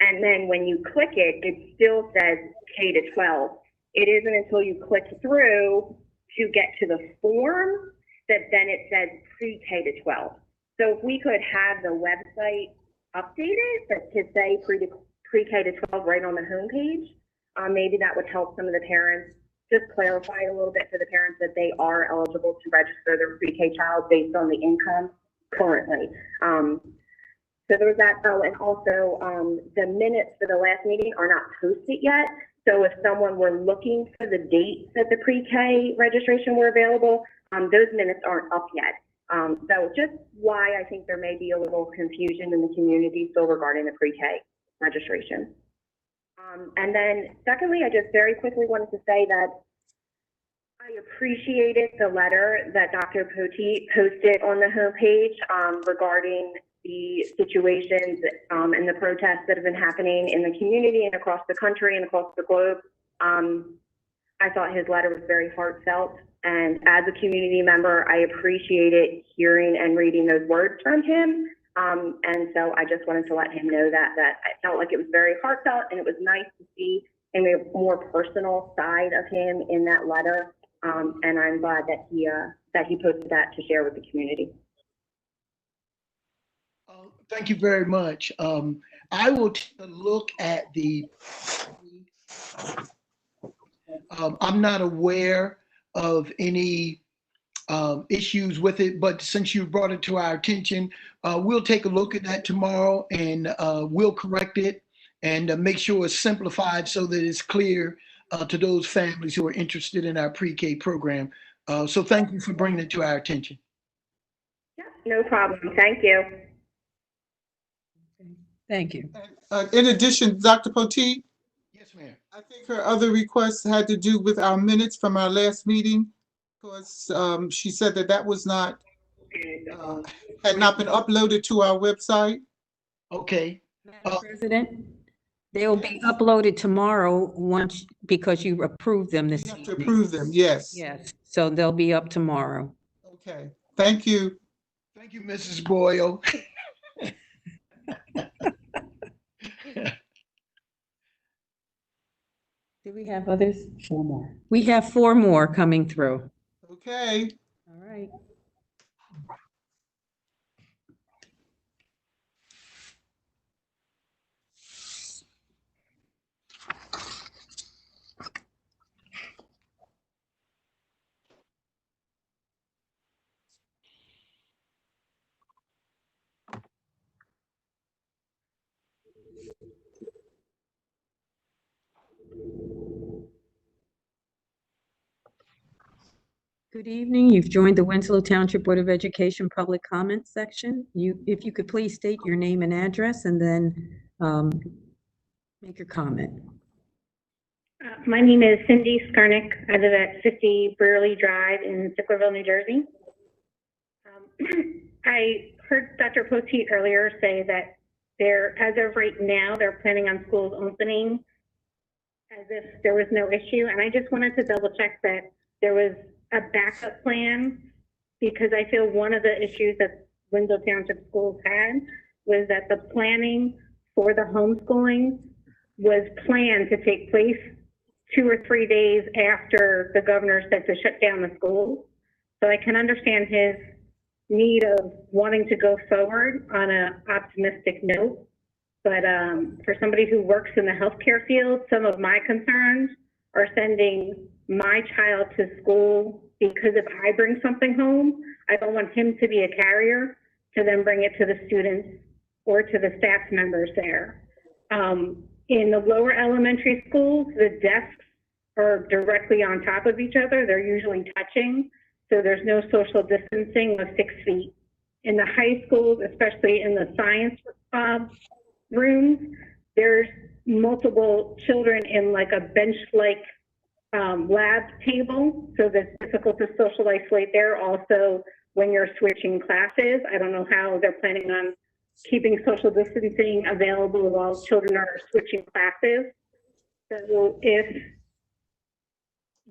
And then when you click it, it still says K to 12. It isn't until you click through to get to the form that then it says pre-K to 12. So if we could have the website updated but to say pre-K to 12 right on the homepage, maybe that would help some of the parents, just clarify a little bit for the parents that they are eligible to register their pre-K child based on the income currently. So there was that. Oh, and also the minutes for the last meeting are not posted yet. So if someone were looking for the dates that the pre-K registration were available, those minutes aren't up yet. So just why I think there may be a little confusion in the community still regarding the pre-K registration. And then secondly, I just very quickly wanted to say that I appreciated the letter that Dr. Poteet posted on the homepage regarding the situations and the protests that have been happening in the community and across the country and across the globe. I thought his letter was very heartfelt, and as a community member, I appreciated hearing and reading those words from him. And so I just wanted to let him know that I felt like it was very heartfelt, and it was nice to see a more personal side of him in that letter. And I'm glad that he posted that to share with the community. Thank you very much. I will take a look at the, I'm not aware of any issues with it, but since you brought it to our attention, we'll take a look at that tomorrow, and we'll correct it and make sure it's simplified so that it's clear to those families who are interested in our pre-K program. So thank you for bringing it to our attention. Yeah, no problem. Thank you. Thank you. In addition, Dr. Poteet? Yes, ma'am. I think her other request had to do with our minutes from our last meeting, because she said that was not, had not been uploaded to our website. Okay. Madam President, they'll be uploaded tomorrow once, because you approved them this evening. To approve them, yes. Yes, so they'll be up tomorrow. Okay, thank you. Thank you, Mrs. Boyle. Do we have others? 4 more. We have 4 more coming through. Okay. All right. Good evening. You've joined the Winslow Township Board of Education public comment section. If you could please state your name and address, and then make your comment. My name is Cindy Skarnick. I live at 50 Burley Drive in Sicklerville, New Jersey. I heard Dr. Poteet earlier say that as of right now, they're planning on schools opening as if there was no issue. And I just wanted to double check that there was a backup plan, because I feel one of the issues that Winslow Township schools had was that the planning for the homeschooling was planned to take place 2 or 3 days after the governor said to shut down the schools. So I can understand his need of wanting to go forward on an optimistic note. But for somebody who works in the healthcare field, some of my concerns are sending my child to school, because if I bring something home, I don't want him to be a carrier to then bring it to the students or to the staff members there. In the lower elementary schools, the desks are directly on top of each other. They're usually touching, so there's no social distancing of 6 feet. In the high schools, especially in the science rooms, there's multiple children in like a bench-like lab table, so that's difficult to social isolate there. Also, when you're switching classes, I don't know how they're planning on keeping social distancing available while children are switching classes. So if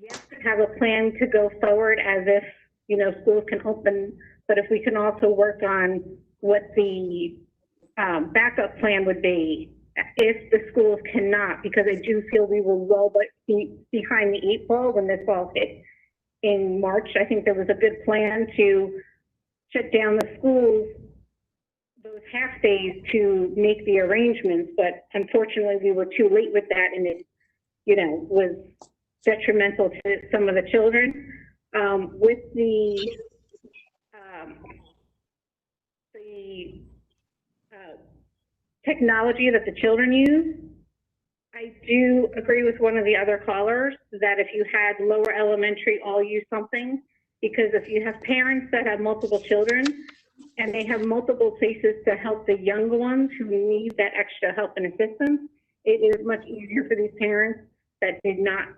we have to have a plan to go forward as if, schools can open, but if we can also work on what the backup plan would be if the schools cannot, because I do feel we will well be behind the 8 ball when this all hit in March. I think there was a good plan to shut down the schools those half days to make the arrangements, but unfortunately we were too late with that, and it, was detrimental to some of the children. With the technology that the children use, I do agree with one of the other callers that if you had lower elementary all use something, because if you have parents that have multiple children and they have multiple places to help the younger ones who need that extra help and assistance, it is much easier for these parents that did not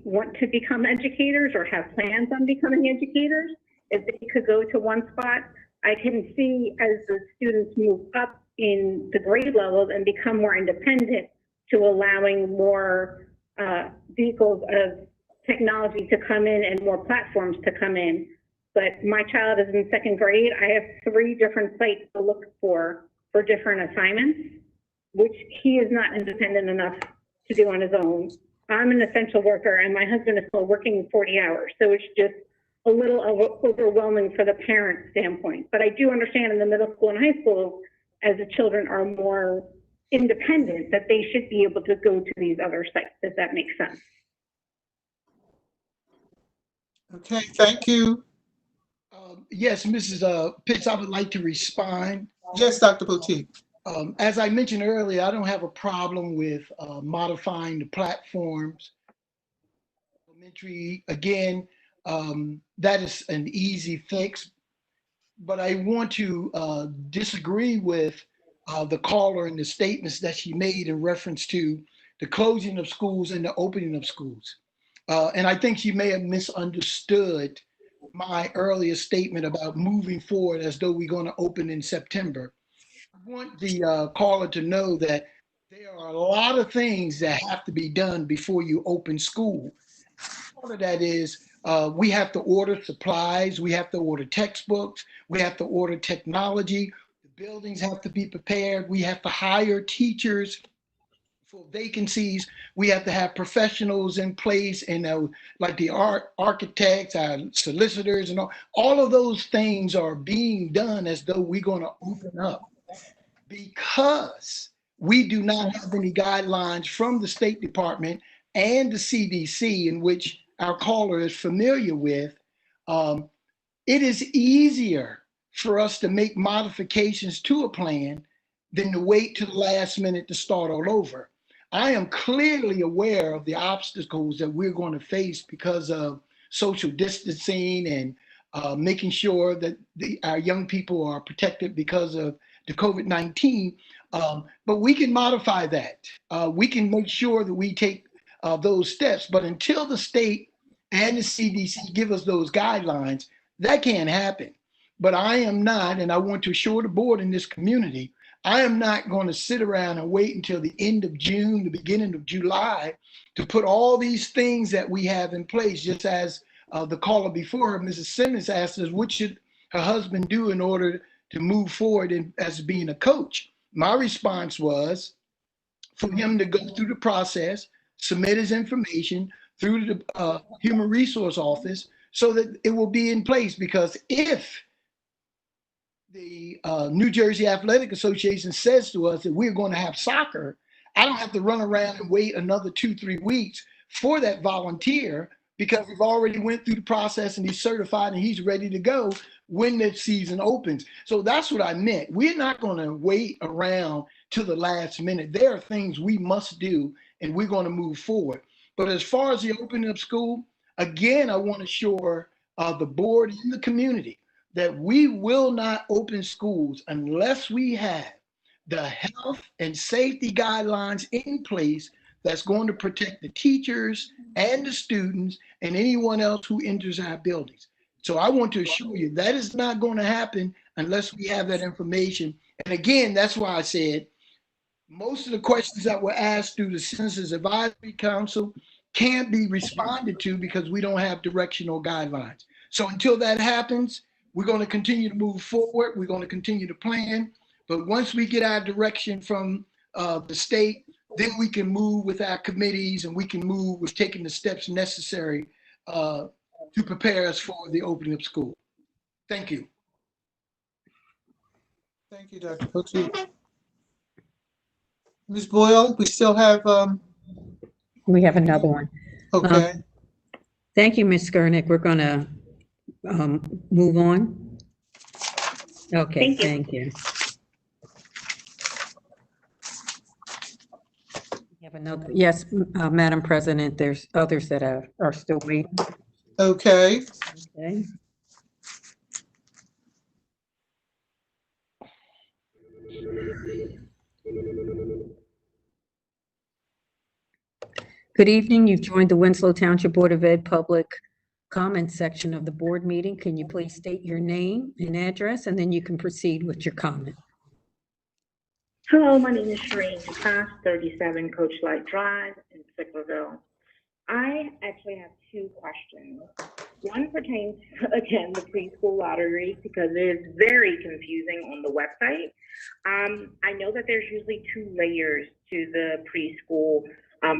want to become educators or have plans on becoming educators. If they could go to one spot, I can see as the students move up in the grade levels and become more independent, to allowing more vehicles of technology to come in and more platforms to come in. but my child is in second grade. I have 3 different sites to look for different assignments, which he is not independent enough to do on his own. I'm an essential worker and my husband is still working 40 hours. So it's just a little overwhelming for the parent standpoint. But I do understand in the middle school and high school, as the children are more independent, that they should be able to go to these other sites, if that makes sense. Okay, thank you. Yes, Mrs. Pitts, I would like to respond. Yes, Dr. Boutique. As I mentioned earlier, I don't have a problem with modifying the platforms. Elementary, again, that is an easy fix. But I want to disagree with the caller and the statements that she made in reference to the closing of schools and the opening of schools. And I think she may have misunderstood my earlier statement about moving forward as though we're going to open in September. I want the caller to know that there are a lot of things that have to be done before you open school. Part of that is we have to order supplies, we have to order textbooks, we have to order technology, the buildings have to be prepared, we have to hire teachers for vacancies, we have to have professionals in place, and like the architects, our solicitors, and all of those things are being done as though we're going to open up. Because we do not have any guidelines from the State Department and the CDC, in which our caller is familiar with, it is easier for us to make modifications to a plan than to wait to the last minute to start all over. I am clearly aware of the obstacles that we're going to face because of social distancing and making sure that our young people are protected because of the COVID-19, but we can modify that. We can make sure that we take those steps, but until the state and the CDC give us those guidelines, that can't happen. But I am not, and I want to assure the board in this community, I am not going to sit around and wait until the end of June, the beginning of July, to put all these things that we have in place, just as the caller before her, Mrs. Simmons, asked us, what should her husband do in order to move forward as being a coach? My response was for him to go through the process, submit his information through the Human Resource Office so that it will be in place. Because if the New Jersey Athletic Association says to us that we're going to have soccer, I don't have to run around and wait another 2-3 weeks for that volunteer, because we've already went through the process and he's certified and he's ready to go when the season opens. So that's what I meant. We're not going to wait around to the last minute. There are things we must do and we're going to move forward. But as far as the opening of school, again, I want to assure the board and the community that we will not open schools unless we have the health and safety guidelines in place that's going to protect the teachers and the students and anyone else who enters our buildings. So I want to assure you that is not going to happen unless we have that information. And again, that's why I said most of the questions that were asked through the Census Advisory Council can't be responded to because we don't have directional guidelines. So until that happens, we're going to continue to move forward. We're going to continue to plan. But once we get our direction from the state, then we can move with our committees and we can move with taking the steps necessary to prepare us for the opening of school. Thank you. Thank you, Dr. Poteet. Ms. Boyle, we still have. We have another one. Okay. Thank you, Ms. Skurnick. We're going to move on. Okay, thank you. We have another. Yes, Madam President, there's others that are still waiting. Okay. Okay. Good evening. You've joined the Winslow Township Board of Ed public comment section of the board meeting. Can you please state your name and address, and then you can proceed with your comment. Hello, my name is Shereen Hakas, 37 Coachlight Drive in Sicklerville. I actually have 2 questions. One pertains, again, the preschool lottery, because it is very confusing on the website. I know that there's usually 2 layers to the preschool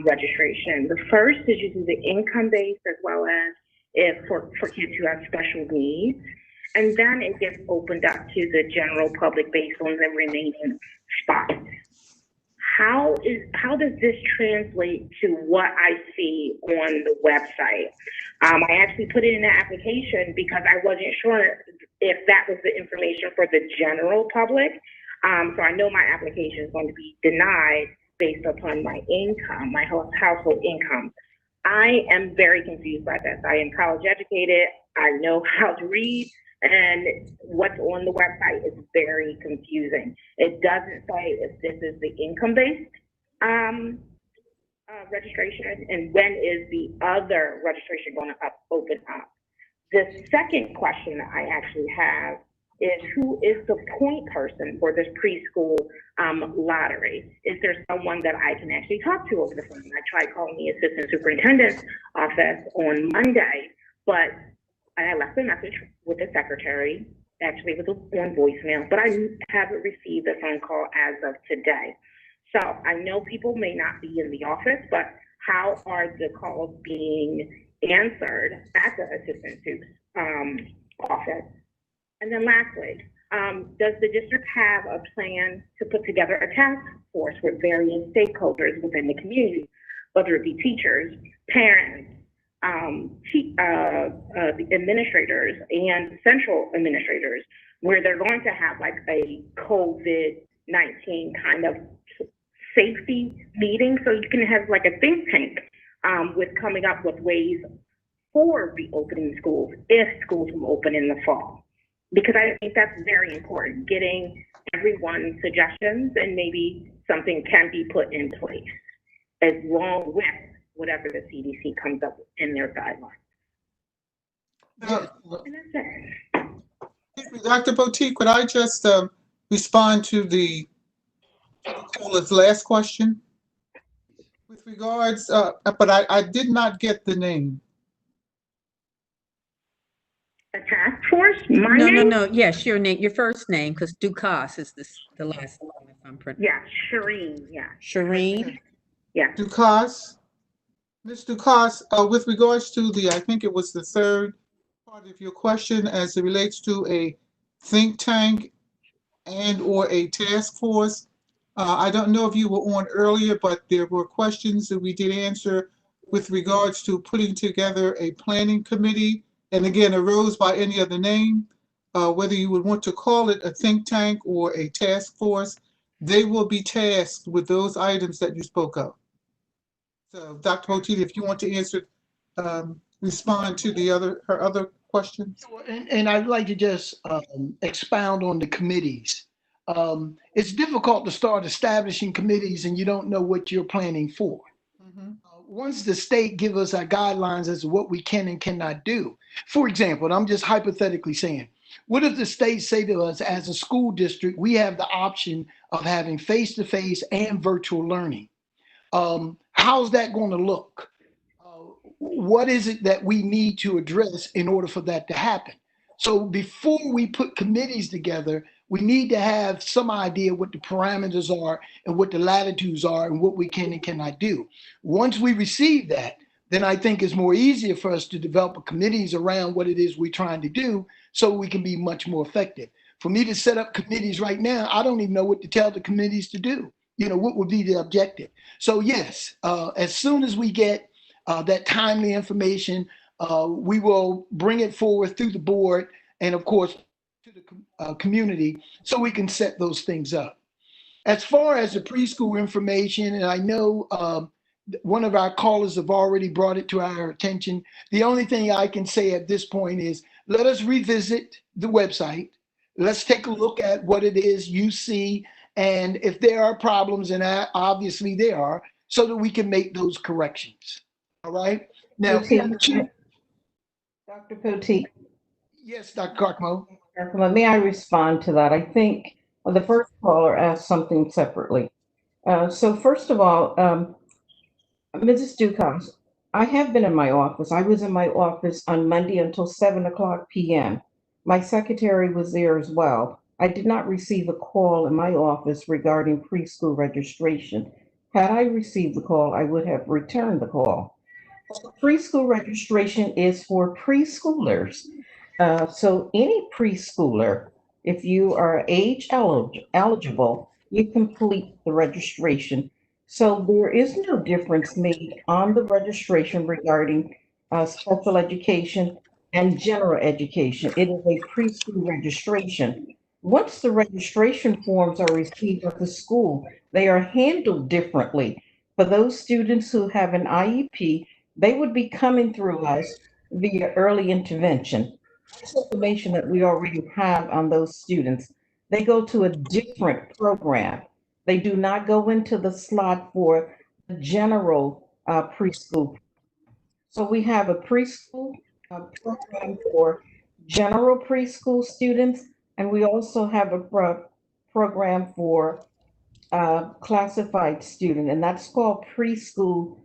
registration. The first is usually the income-based, as well as if for kids who have special needs. And then it gets opened up to the general public based on the remaining spots. How does this translate to what I see on the website? I actually put it in the application because I wasn't sure if that was the information for the general public. So I know my application is going to be denied based upon my income, my household income. I am very confused by this. I am college educated. I know how to read, and what's on the website is very confusing. It doesn't say if this is the income-based registration and when is the other registration going to open up. The second question that I actually have is, who is the point person for this preschool lottery? Is there someone that I can actually talk to over the phone? I tried calling the assistant superintendent's office on Monday, but I left a message with the secretary, actually it was on voicemail, but I haven't received a phone call as of today. So I know people may not be in the office, but how are the calls being answered at the assistant super's office? And then lastly, does the district have a plan to put together a task force with various stakeholders within the community, whether it be teachers, parents, the administrators and central administrators, where they're going to have like a COVID-19 kind of safety meeting, so you can have like a think tank with coming up with ways for reopening schools if schools will open in the fall. Because I think that's very important, getting everyone's suggestions, and maybe something can be put in place along with whatever the CDC comes up with in their guidelines. And that's it. Dr. Boutique, could I just respond to the caller's last question? With regards, but I did not get the name. A task force? My No, name? no. Yes, your name, your first name, because Dukas is the last name, if I'm pronouncing. Yeah, Shireen, yeah. Shireen? Yeah. Dukas? Ms. Dukas, with regards to I think it was the third part of your question as it relates to a think tank and or a task force. I don't know if you were on earlier, but there were questions that we did answer with regards to putting together a planning committee, and again, arose by any other name, whether you would want to call it a think tank or a task force. They will be tasked with those items that you spoke of. So, Dr. Boutique, if you want to answer, respond to her other questions. And I'd like to just expound on the committees. It's difficult to start establishing committees and you don't know what you're planning for. Once the state gives us our guidelines as to what we can and cannot do, for example, and I'm just hypothetically saying, what if the state say to us as a school district, we have the option of having face-to-face and virtual learning? How's that going to look? What is it that we need to address in order for that to happen? So before we put committees together, we need to have some idea what the parameters are and what the latitudes are and what we can and cannot do. Once we receive that, then I think it's more easier for us to develop committees around what it is we're trying to do so we can be much more effective. For me to set up committees right now, I don't even know what to tell the committees to do. You know, what would be the objective? So yes, as soon as we get that timely information, we will bring it forward through the board and of course to the community so we can set those things up. As far as the preschool information, and I know one of our callers have already brought it to our attention, the only thing I can say at this point is let us revisit the website. Let's take a look at what it is you see, and if there are problems, and obviously there are, so that we can make those corrections. All right. Now, Dr. Poteet. Yes, Dr. Carcmo. May I respond to that? I think the first caller asked something separately. So first of all, Mrs. Dukas, I have been in my office. I was in my office on Monday until 7 o'clock p.m. My secretary was there as well. I did not receive a call in my office regarding preschool registration. Had I received the call, I would have returned the call. Preschool registration is for preschoolers. So any preschooler, if you are eligible, you complete the registration. So there is no difference made on the registration regarding special education and general education. It is a preschool registration. Once the registration forms are received at the school, they are handled differently. For those students who have an IEP, they would be coming through us via early intervention. That's information that we already have on those students. They go to a different program. They do not go into the slot for the general preschool. So we have a preschool program for general preschool students, and we also have a program for classified student, and that's called Preschool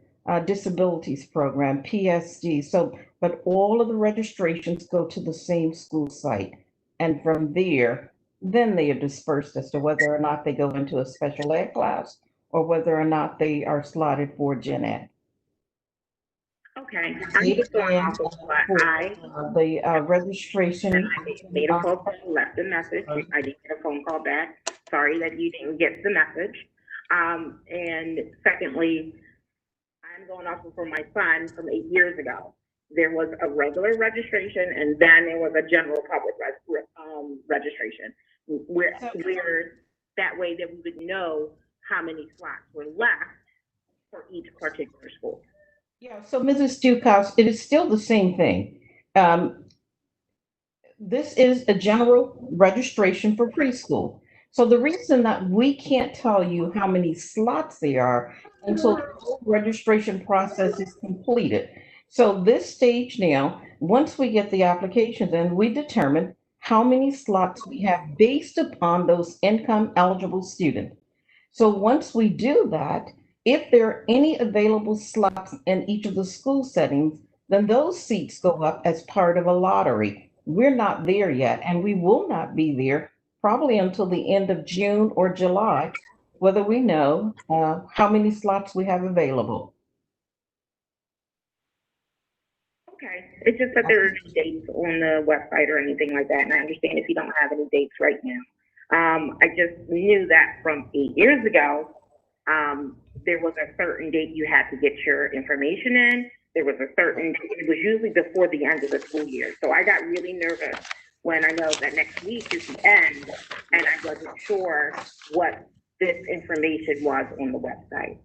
Disabilities Program, PSD. So, but all of the registrations go to the same school site. And from there, then they are dispersed as to whether or not they go into a special ed class or whether or not they are slotted for gen ed. Okay, I'm just going off of what The registration. I made a phone call, left a message. I didn't get a phone call back. Sorry that you didn't get the message. And secondly, I'm going off of for my son from 8 years ago. There was a regular registration and then there was a general public registration. Where that way that we would know how many slots were left for each particular school. Yeah, so Mrs. Dukas, it is still the same thing. This is a general registration for preschool. So the reason that we can't tell you how many slots there are until the whole registration process is completed. So this stage now, once we get the applications in, we determine how many slots we have based upon those income eligible students. So once we do that, if there are any available slots in each of the school settings, then those seats go up as part of a lottery. We're not there yet, and we will not be there probably until the end of June or July, whether we know how many slots we have available. Okay, it's just that there are no dates on the website or anything like that, and I understand if you don't have any dates right now. I just knew that from 8 years ago, there was a certain date you had to get your information in. There was a certain, it was usually before the end of the school year. So I got really nervous when I know that next week is the end, and I wasn't sure what this information was on the website.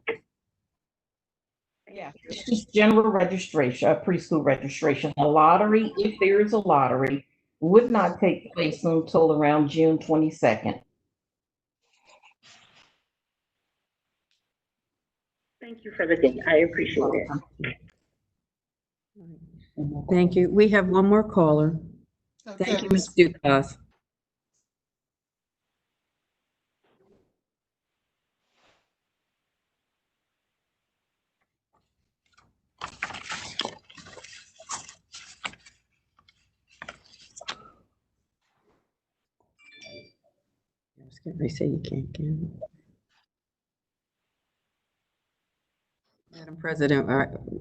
Yeah, it's just general registration, preschool registration. A lottery, if there is a lottery, would not take place until around June 22nd. Thank you for the date. I appreciate it. Thank you. We have one more caller. Okay, Thank you, Ms. Dukas. They say you can't get it. Madam President,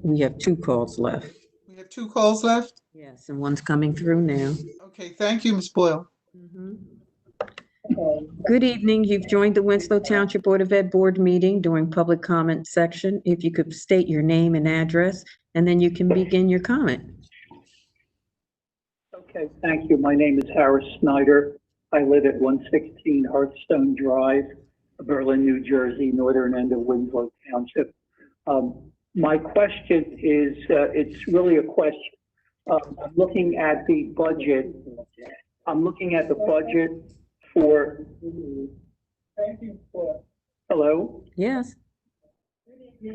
we have 2 calls left. We have 2 calls left? Yes, and one's coming through now. Okay, thank you, Ms. Boyle. Good evening. You've joined the Winslow Township Board of Ed Board meeting during public comment section. If you could state your name and address, and then you can begin your comment. Okay, thank you. My name is Harris Snyder. I live at 116 Hearthstone Drive, Berlin, New Jersey, northern end of Winslow Township. My question is, it's really a question. I'm looking at the budget. I'm looking at the budget for, hello? Yes.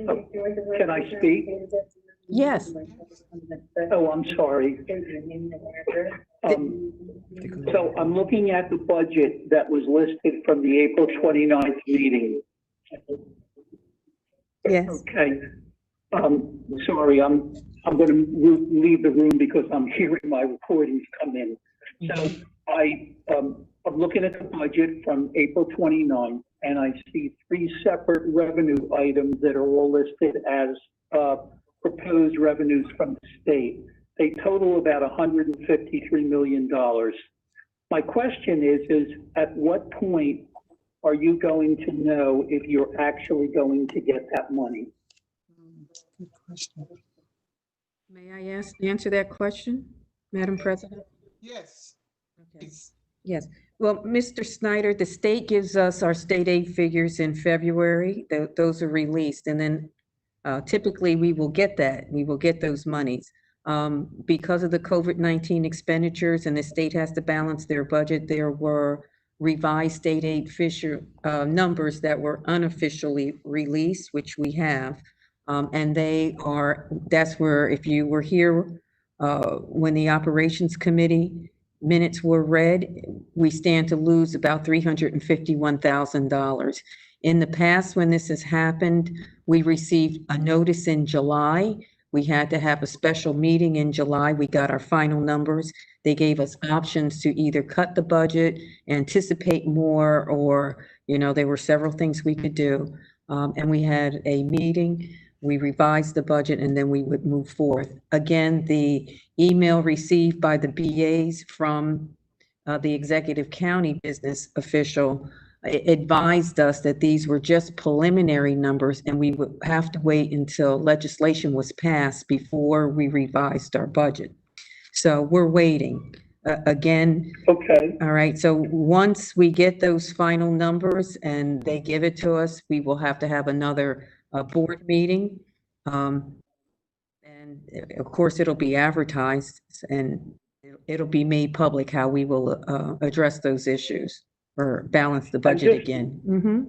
Oh, can I speak? Yes. Oh, I'm sorry. So I'm looking at the budget that was listed from the April 29th meeting. Yes. Okay. Sorry, I'm going to leave the room because I'm hearing my recordings come in. So I'm looking at the budget from April 29, and I see 3 separate revenue items that are all listed as proposed revenues from the state. They total about $153 million. My question is at what point are you going to know if you're actually going to get that money? Good question. May I answer that question, Madam President? Yes. Okay. Yes. Well, Mr. Snyder, the state gives us our state aid figures in February. Those are released, and then typically we will get that. We will get those monies. Because of the COVID-19 expenditures and the state has to balance their budget, there were revised state aid numbers that were unofficially released, which we have. And that's where, if you were here when the operations committee minutes were read, we stand to lose about $351,000. In the past, when this has happened, we received a notice in July. We had to have a special meeting in July. We got our final numbers. They gave us options to either cut the budget, anticipate more, or, there were several things we could do. And we had a meeting. We revised the budget, and then we would move forth. Again, the email received by the BAs from the executive county business official advised us that these were just preliminary numbers, and we would have to wait until legislation was passed before we revised our budget. So we're waiting. Again. Okay. All right. So once we get those final numbers and they give it to us, we will have to have another board meeting. And of course, it'll be advertised and it'll be made public how we will address those issues or balance the budget again. Mm-hmm.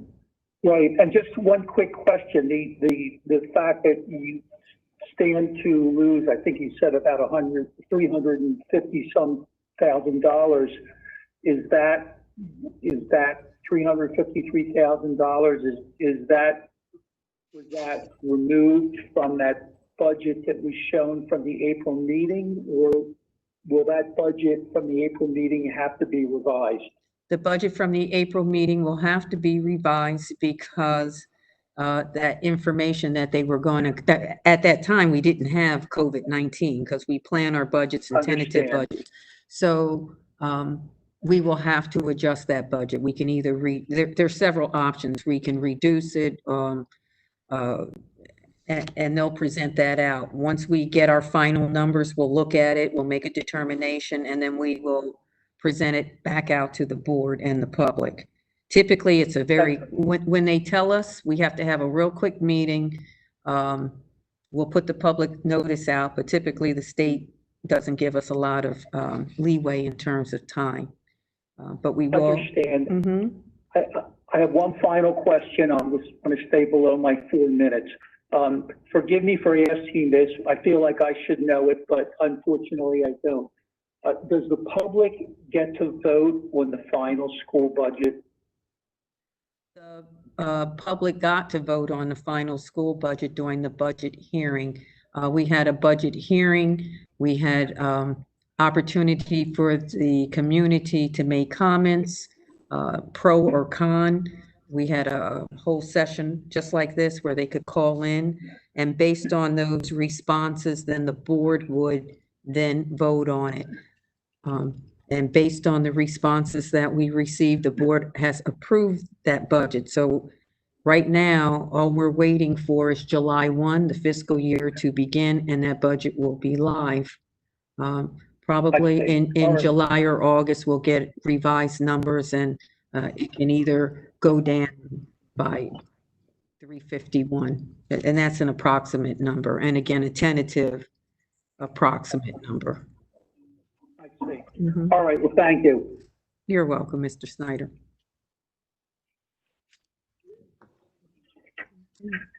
Right. And just one quick question. The fact that you stand to lose, I think you said about $350 some thousand, is that $353,000, was that removed from that budget that was shown from the April meeting, or will that budget from the April meeting have to be revised? The budget from the April meeting will have to be revised because that information that they were going to, at that time, we didn't have COVID-19 because we plan our budgets and tentative budgets. So we will have to adjust that budget. We can either, there's several options. We can reduce it and they'll present that out. Once we get our final numbers, we'll look at it, we'll make a determination, and then we will present it back out to the board and the public. Typically, it's a very, when they tell us, we have to have a real quick meeting. We'll put the public notice out, but typically the state doesn't give us a lot of leeway in terms of time. But we will. Understand. Mm-hmm. I have one final question. I'm just going to stay below my 4 minutes. Forgive me for asking this. I feel like I should know it, but unfortunately I don't. Does the public get to vote on the final school budget? The public got to vote on the final school budget during the budget hearing. We had a budget hearing. We had opportunity for the community to make comments, pro or con. We had a whole session just like this where they could call in, and based on those responses, then the board would then vote on it. And based on the responses that we received, the board has approved that budget. So right now, all we're waiting for is July 1, the fiscal year to begin, and that budget will be live. Probably in July or August, we'll get revised numbers, and it can either go down by 351, and that's an approximate number. And again, a tentative approximate number. I see. Mm-hmm. All right. Well, thank you. You're welcome, Mr. Snyder.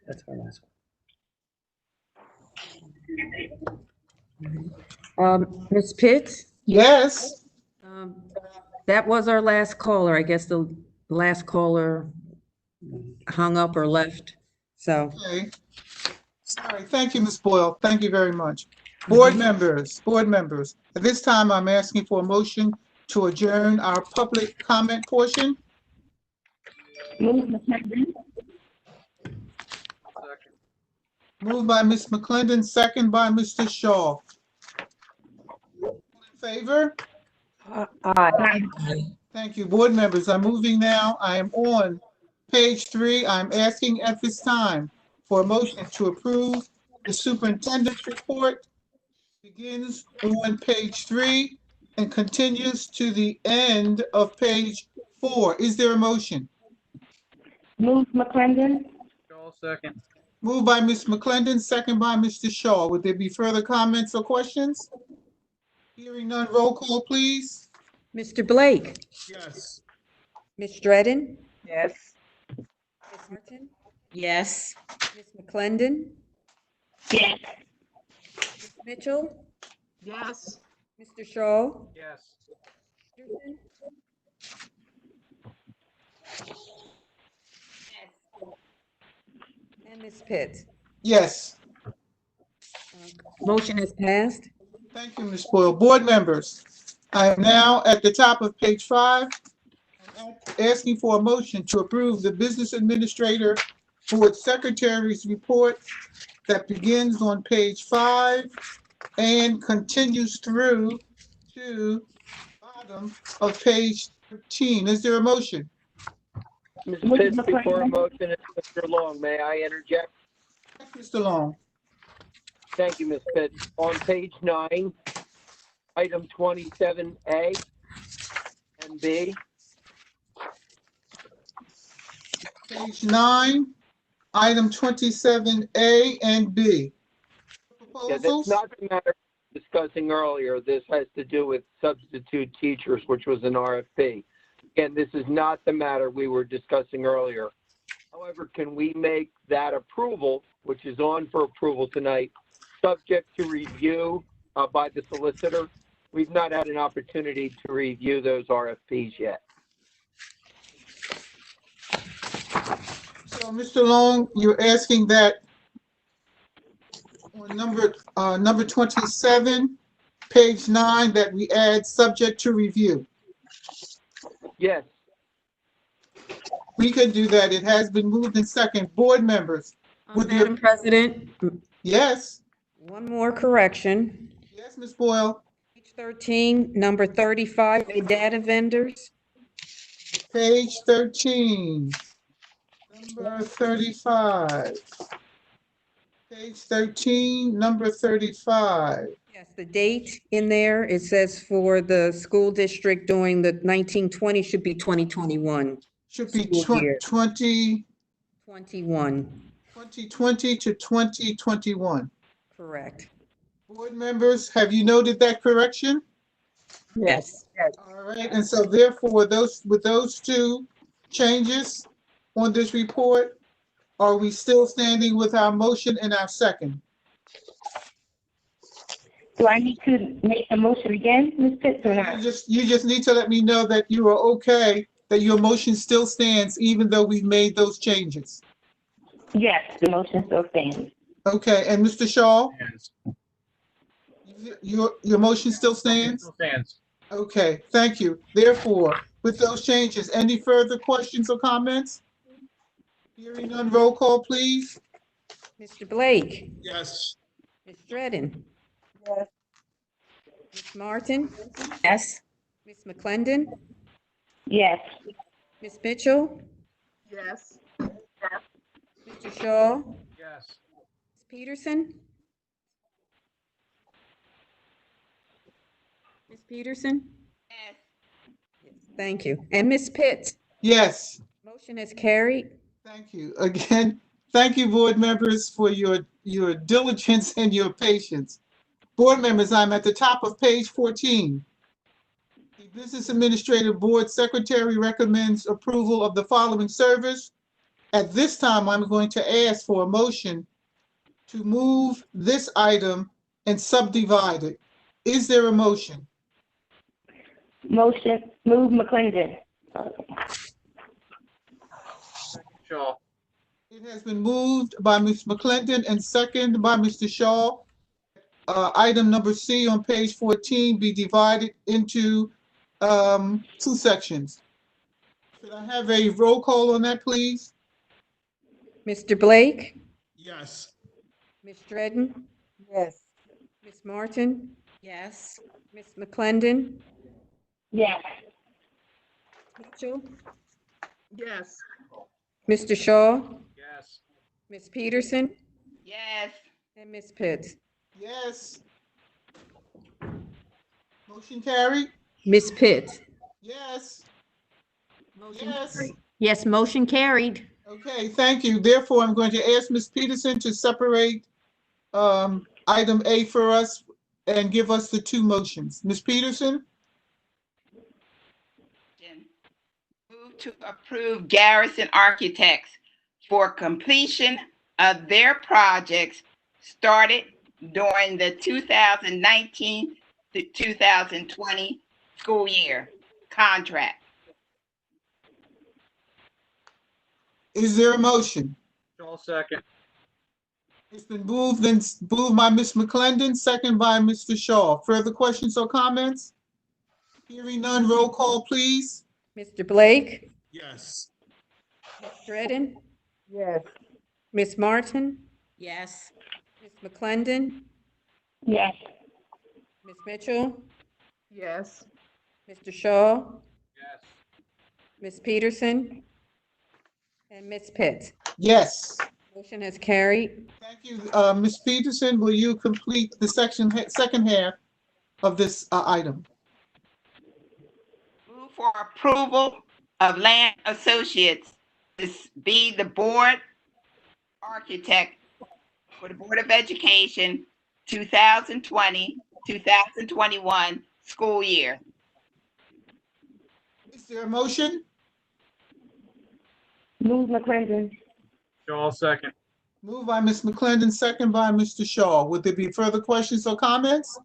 That's our last one. Ms. Pitts? Yes. That was our last caller. I guess the last caller hung up or left. So Okay. All right, thank you, Ms. Boyle. Thank you very much. Board members, at this time, I'm asking for a motion to adjourn our public comment portion. Move McClendon. Moved by Ms. McClendon, second by Mr. Shaw. In favor? Aye. Thank you. Board members, I'm moving now. I am on page 3. I'm asking at this time for a motion to approve the superintendent's report. Begins on page 3 and continues to the end of page 4. Is there a motion? Move McClendon. Shaw, second. Moved by Ms. McClendon, second by Mr. Shaw. Would there be further comments or questions? Hearing none, roll call, please. Mr. Blake, Yes. Ms. Dredden, Yes. Ms. Martin, Yes. Ms. McClendon, Yes. Ms. Mitchell, Yes. Mr. Shaw, Yes. Peterson, and Ms. Pitts. Yes. Motion is passed. Thank you, Ms. Boyle. Board members, I am now at the top of page 5. I'm asking for a motion to approve the business administrator board secretary's report that begins on page 5 and continues through to the bottom of page 13. Is there a motion? Ms. Pitts, before a motion, it's Mr. Long. May I interject? Mr. Long. Thank you, Ms. Pitts. On page 9, item 27A and B. Page 9, item 27A and B. Yeah, that's not the matter we were discussing earlier. This has to do with substitute teachers, which was an RFP. Again, this is not the matter we were discussing earlier. However, can we make that approval, which is on for approval tonight, subject to review by the solicitor? We've not had an opportunity to review those RFPs yet. So, Mr. Long, you're asking that on number 27, page 9, that we add subject to review. Yes. We can do that. It has been moved in second. Board members. Madam President, Yes. one more correction. Yes, Ms. Boyle. Page 13, number 35, the data vendors. Page 13, number 35. Page 13, number 35. Yes, the date in there, it says for the school district doing the 1920 should be 2021. Should be School year. 2020 21. to 2021. Correct. Board members, have you noted that correction? Yes. All right, and so therefore, with those two changes on this report, are we still standing with our motion and our second? Do I need to make the motion again, Ms. Pitts, or not? You just need to let me know that you are okay, that your motion still stands, even though we've made those changes. Yes, the motion still stands. Okay, and Mr. Shaw, Yes. your motion still stands? Still stands. Okay, thank you. Therefore, with those changes, any further questions or comments? Hearing none, roll call, please. Mr. Blake, Yes. Ms. Dredden, Yes. Ms. Martin, Yes. Ms. McClendon, Yes. Ms. Mitchell, Yes. Mr. Shaw, Yes. Ms. Peterson? Ms. Peterson? Yes. Thank you. And Ms. Pitts? Yes. Motion is carried. Thank you. Again, thank you, board members, for your diligence and your patience. Board members, I'm at the top of page 14. The Business Administrative Board Secretary recommends approval of the following service. At this time, I'm going to ask for a motion to move this item and subdivide it. Is there a motion? Motion, move McClendon. Shaw. It has been moved by Ms. McClendon and seconded by Mr. Shaw. Item number C on page 14 be divided into two sections. Should I have a roll call on that, please? Mr. Blake, Yes. Ms. Dredden, Yes. Ms. Martin, Yes. Ms. McClendon, Yes. Mitchell, Yes. Mr. Shaw, Yes. Ms. Peterson, Yes. and Ms. Pitts. Yes. Motion carried? Ms. Pitts. Yes. Motion Yes. carried. Yes, motion carried. Okay, thank you. Therefore, I'm going to ask Ms. Peterson to separate item A for us and give us the two motions. Ms. Peterson? Move to approve Garrison Architects for completion of their projects started during the 2019 to 2020 school year contract. Is there a motion? Shaw second. It's been moved by Ms. McClendon, second by Mr. Shaw. Further questions or comments? Hearing none, roll call, please. Mr. Blake, Yes. Ms. Dredden, Yes. Ms. Martin, Yes. Ms. McClendon, Yes. Ms. Mitchell, Yes. Mr. Shaw, Yes. Ms. Peterson, and Ms. Pitts. Yes. Motion has carried. Thank you. Ms. Peterson, will you complete the second half of this item? Move for approval of Land Associates to be the board architect for the Board of Education 2020, 2021 school year. Is there a motion? Move McClendon. Shaw second. Moved by Ms. McClendon, second by Mr. Shaw. Would there be further questions or comments?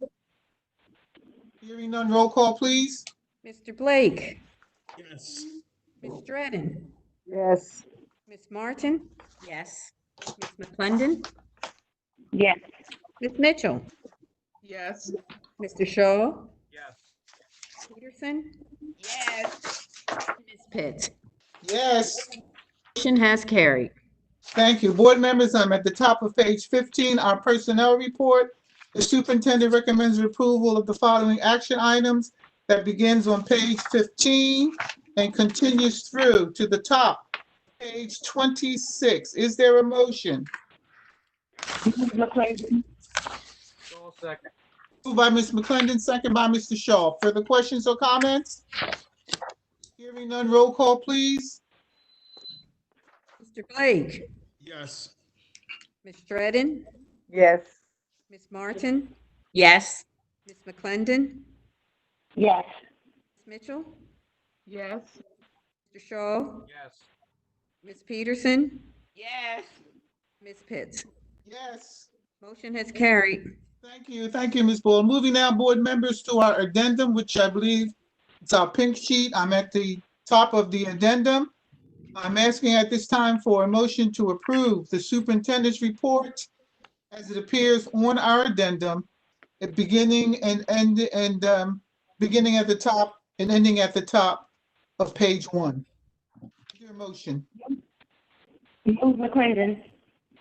Hearing none, roll call, please. Mr. Blake, Yes. Ms. Dredden, Yes. Ms. Martin, Yes. Ms. McClendon, Yes. Ms. Mitchell, Yes. Mr. Shaw, Yes. Peterson, Yes. Ms. Pitts. Yes. Motion has carried. Thank you. Board members, I'm at the top of page 15, our personnel report. The superintendent recommends approval of the following action items that begins on page 15 and continues through to the top, page 26. Is there a motion? Move McClendon. Shaw second. Moved by Ms. McClendon, second by Mr. Shaw. Further questions or comments? Hearing none, roll call, please. Mr. Blake, Yes. Ms. Dredden, Yes. Ms. Martin, Yes. Ms. McClendon, Yes. Ms. Mitchell, Yes. Mr. Shaw, Yes. Ms. Peterson, Yes. Ms. Pitts. Yes. Motion has carried. Thank you. Thank you, Ms. Bull. Moving now, board members, to our addendum, which I believe it's our pink sheet. I'm at the top of the addendum. I'm asking at this time for a motion to approve the superintendent's report as it appears on our addendum, beginning beginning at the top and ending at the top of page 1. Is there a motion? Move McClendon.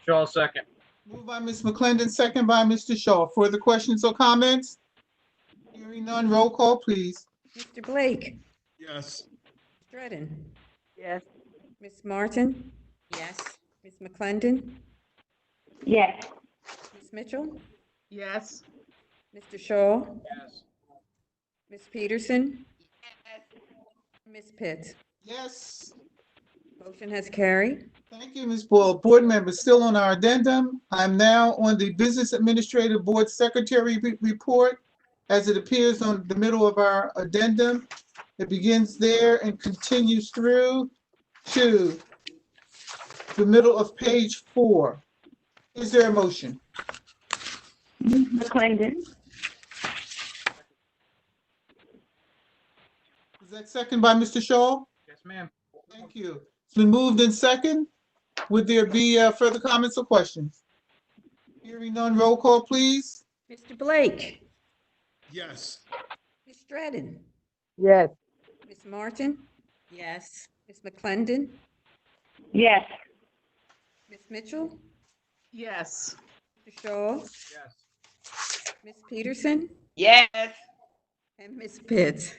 Shaw second. Moved by Ms. McClendon, second by Mr. Shaw. Further questions or comments? Hearing none, roll call, please. Mr. Blake, Yes. Ms. Dredden, Yes. Ms. Martin, Yes. Ms. McClendon, Yes. Ms. Mitchell, Yes. Mr. Shaw, Yes. Ms. Peterson, Yes. Ms. Pitts. Yes. Motion has carried. Thank you, Ms. Bull. Board members, still on our addendum. I'm now on the Business Administrative Board Secretary report as it appears on the middle of our addendum. It begins there and continues through to the middle of page 4. Is there a motion? Move McClendon. Is that second by Mr. Shaw? Yes, ma'am. Thank you. It's been moved in second. Would there be further comments or questions? Hearing none, roll call, please. Mr. Blake, Yes. Ms. Dredden, Yes. Ms. Martin, Yes. Ms. McClendon, Yes. Ms. Mitchell, Yes. Mr. Shaw, Yes. Ms. Peterson, Yes. and Ms. Pitts.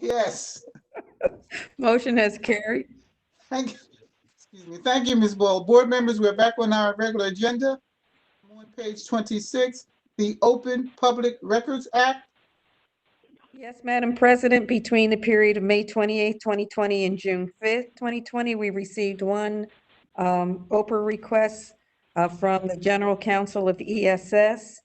Yes. Motion has carried. Thank you. Excuse me. Thank you, Ms. Boyle. Board members, we're back on our regular agenda. I'm on page 26, the Open Public Records Act. Yes, Madam President, between the period of May 28th, 2020 and June 5th, 2020, we received one OPR request from the General Counsel of ESS.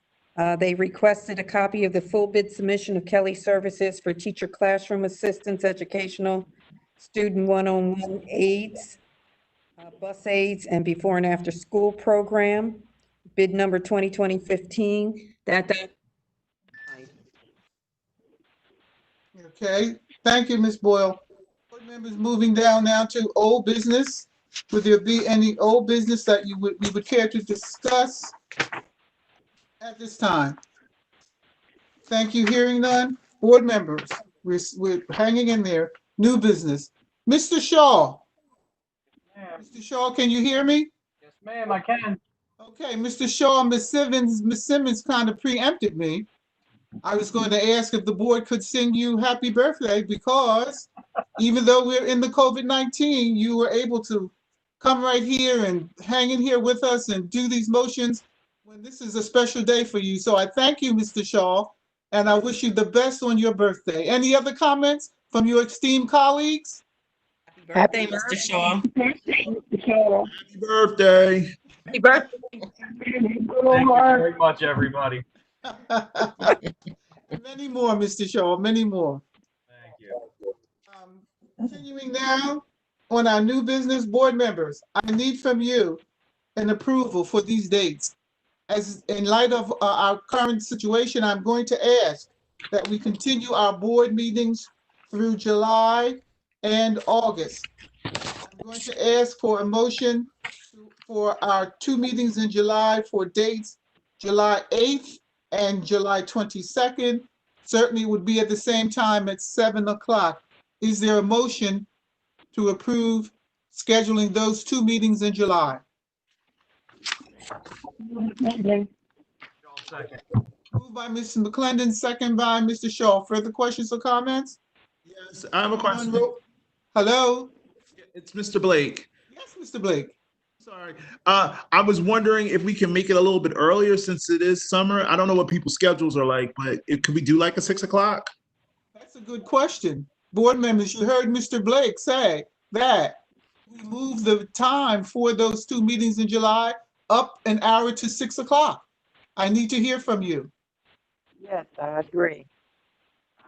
They requested a copy of the full bid submission of Kelly Services for teacher classroom assistance, educational, student one-on-one aids, bus aids, and before and after school program. Bid number 2020-15. Okay, thank you, Ms. Boyle. Board members, moving down now to old business. Would there be any old business that you would care to discuss at this time? Thank you. Hearing none. Board members, we're hanging in there. New business. Mr. Shaw. Mr. Shaw, can you hear me? Yes, ma'am, I can. Okay, Mr. Shaw, Ms. Simmons kind of preempted me. I was going to ask if the board could sing you happy birthday because even though we're in the COVID-19, you were able to come right here and hang in here with us and do these motions when this is a special day for you. So I thank you, Mr. Shaw, and I wish you the best on your birthday. Any other comments from your esteemed colleagues? Happy birthday, Mr. Shaw. Happy birthday. Happy birthday. Thank you very much, everybody. Many more, Mr. Shaw, many more. Thank you. Continuing now on our new business, board members, I need from you an approval for these dates. As in light of our current situation, I'm going to ask that we continue our board meetings through July and August. I'm going to ask for a motion for our 2 meetings in July for dates July 8th and July 22nd. Certainly would be at the same time at 7 o'clock. Is there a motion to approve scheduling those 2 meetings in July? Second. Moved by Mr. McClendon, second by Mr. Shaw. Further questions or comments? Yes, I have a question. Hello? It's Mr. Blake. Yes, Mr. Blake. Sorry. I was wondering if we can make it a little bit earlier since it is summer. I don't know what people's schedules are like, but could we do like a 6 o'clock? That's a good question. Board members, you heard Mr. Blake say that we move the time for those 2 meetings in July up an hour to 6 o'clock. I need to hear from you. Yes, I agree.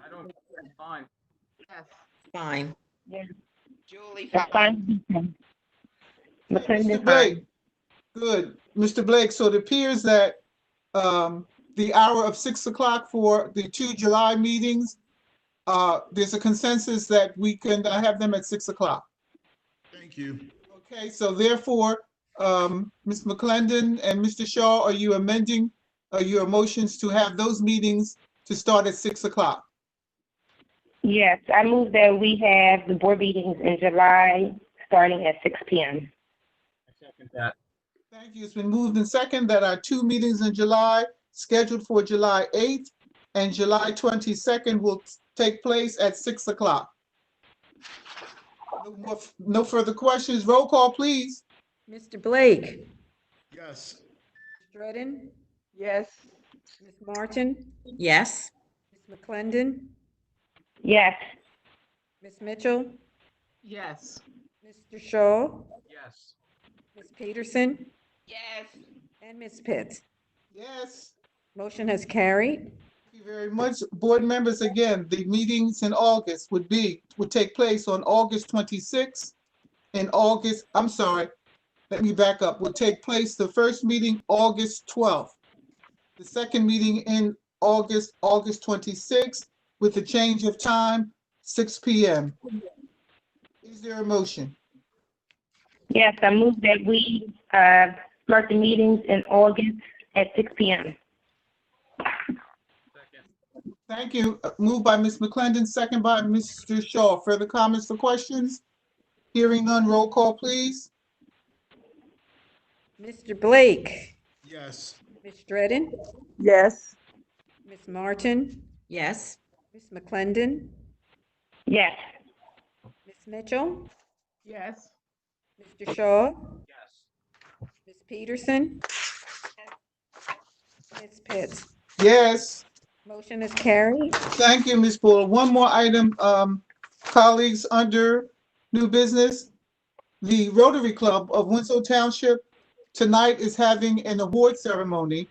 I don't, it's fine. Yes. Fine. Julie, Fine. Mr. Blake, good. Mr. Blake, so it appears that the hour of 6 o'clock for the 2 July meetings, there's a consensus that we can have them at 6 o'clock. Thank you. Okay, so therefore, Ms. McClendon and Mr. Shaw, are you amending your motions to have those meetings to start at 6 o'clock? Yes, I move that we have the board meetings in July starting at 6 p.m. I second that. Thank you. It's been moved and second that our 2 meetings in July scheduled for July 8th and July 22nd will take place at 6 o'clock. No further questions. Roll call, please. Mr. Blake, Yes. Ms. Dredden, Yes. Ms. Martin, Yes. Ms. McClendon, Yes. Ms. Mitchell, Yes. Mr. Shaw, Yes. Ms. Peterson, yes. and Ms. Pitts. Yes. Motion has carried. Thank you very much. Board members, again, the meetings in August would take place on August 26th and August, I'm sorry, let me back up, would take place the first meeting August 12th. The second meeting in August 26th, with a change of time, 6 p.m. Is there a motion? Yes, I move that we start the meetings in August at 6 p.m. Thank you. Moved by Ms. McClendon, second by Mr. Shaw. Further comments or questions? Hearing none, roll call, please. Mr. Blake, Yes. Ms. Dredden, Yes. Ms. Martin, Yes. Ms. McClendon, Yes. Ms. Mitchell, Yes. Mr. Shaw, Yes. Ms. Peterson, Ms. Pitts. Yes. Motion is carried. Thank you, Ms. Bull. One more item, colleagues, under new business. The Rotary Club of Winslow Township tonight is having an award ceremony.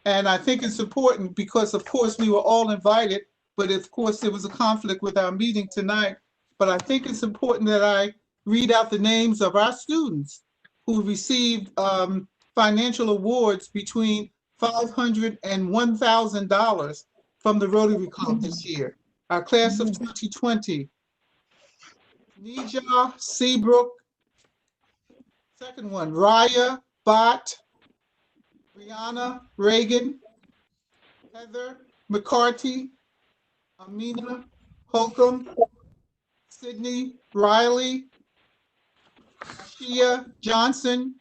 And I think it's important because, of course, we were all invited, but of course, there was a conflict with our meeting tonight. But I think it's important that I read out the names of our students who received financial awards between $500 and $1,000 from the Rotary Club this year. Our class of 2020, Nija Seabrook. Second one, Raya Bott, Brianna Reagan, Heather McCarty, Amina Holcomb, Sydney Riley, Ashia Johnson,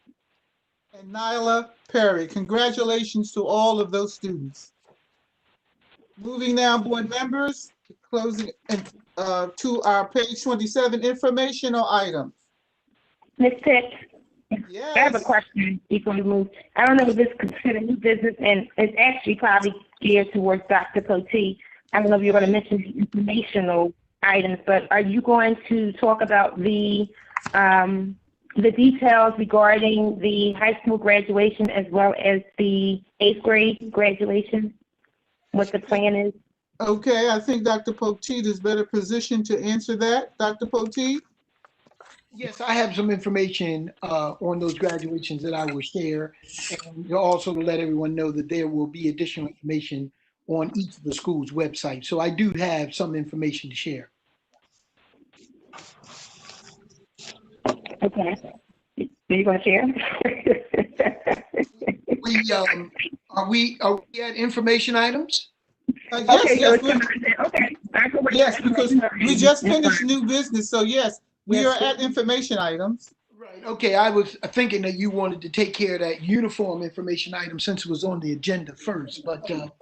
and Nyla Perry. Congratulations to all of those students. Moving now, board members, closing to our page 27 informational items. Ms. Pitts, Yes. I have a question before we move. I don't know if this is considered new business, and it's actually probably geared towards Dr. Potee. I don't know if you're going to mention the informational items, but are you going to talk about the details regarding the high school graduation as well as the 8th grade graduation? What the plan is? Okay, I think Dr. Potee is better positioned to answer that. Dr. Potee? Yes, I have some information on those graduations that I will share, and also to let everyone know that there will be additional information on each of the schools' websites. So I do have some information to share. Okay. Are you going to share? Are we at information items? Yes, Okay, yes, okay. Yes, because we just finished new business, so yes, we are at information items. Right. Okay, I was thinking that you wanted to take care of that uniform information item since it was on the agenda first, but well,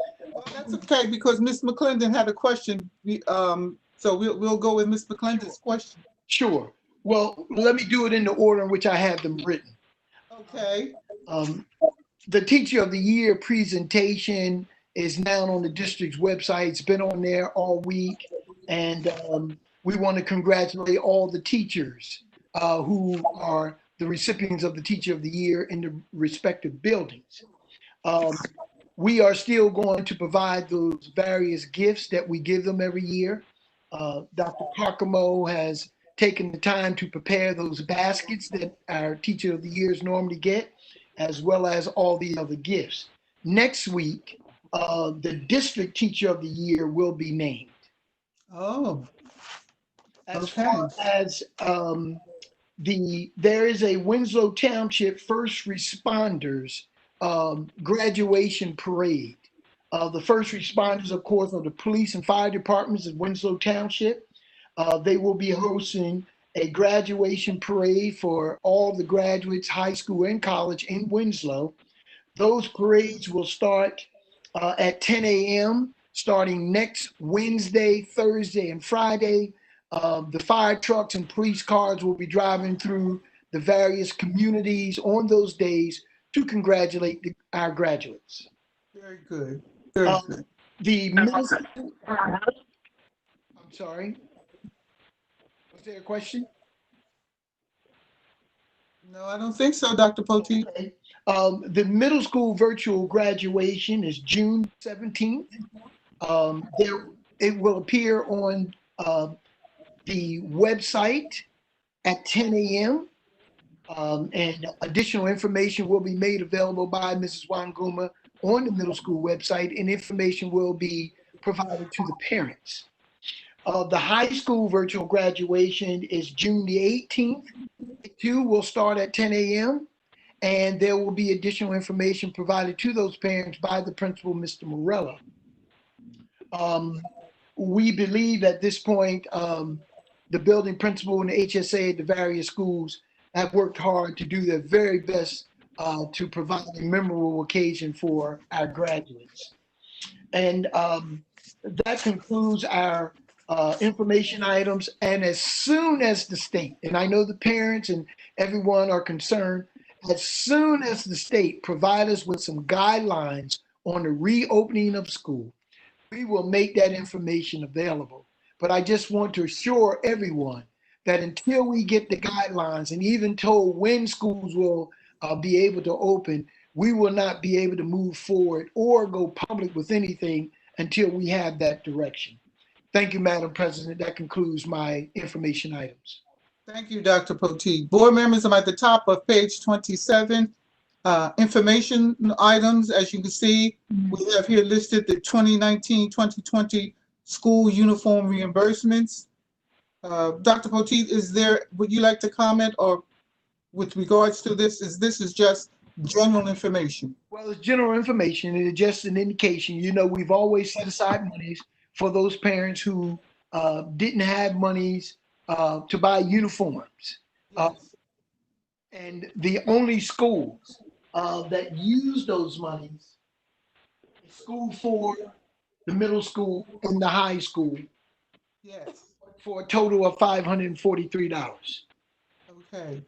that's okay because Ms. McClendon had a question. So we'll go with Ms. McClendon's question. Sure. Well, let me do it in the order in which I have them written. Okay. The Teacher of the Year presentation is now on the district's website. It's been on there all week, and we want to congratulate all the teachers who are the recipients of the Teacher of the Year in the respective buildings. We are still going to provide those various gifts that we give them every year. Dr. Carcamo has taken the time to prepare those baskets that our Teacher of the Years normally get, as well as all the other gifts. Next week, the District Teacher of the Year will be named. Oh. As far as there is a Winslow Township First Responders graduation parade. The first responders, of course, are the police and fire departments of Winslow Township. They will be hosting a graduation parade for all the graduates, high school and college in Winslow. Those parades will start at 10 a.m. starting next Wednesday, Thursday, and Friday. The fire trucks and police cars will be driving through the various communities on those days to congratulate our graduates. Very good. Very good. The middle school, I'm sorry. Was there a question? No, I don't think so, Dr. Potee. Okay. The middle school virtual graduation is June 17th. It will appear on the website at 10 a.m. And additional information will be made available by Mrs. Wanguma on the middle school website, and information will be provided to the parents. The high school virtual graduation is June the 18th. Two will start at 10 a.m. and there will be additional information provided to those parents by the principal, Mr. Morella. We believe at this point, the building principal and the HSA at the various schools have worked hard to do their very best to provide a memorable occasion for our graduates. And that concludes our information items. And as soon as the state, and I know the parents and everyone are concerned, as soon as the state provide us with some guidelines on the reopening of school, we will make that information available. But I just want to assure everyone that until we get the guidelines and even told when schools will be able to open, we will not be able to move forward or go public with anything until we have that direction. Thank you, Madam President. That concludes my information items. Thank you, Dr. Poteet. Board members, I'm at the top of page 27. Information items, as you can see, we have here listed the 2019-2020 school uniform reimbursements. Dr. Poteet, would you like to comment or with regards to this? This is just general information? Well, it's general information and it's just an indication. You know, we've always set aside monies for those parents who didn't have monies to buy uniforms. And the only schools that use those monies is School 4, the middle school, and the high school. Yes. For a total of $543. Okay.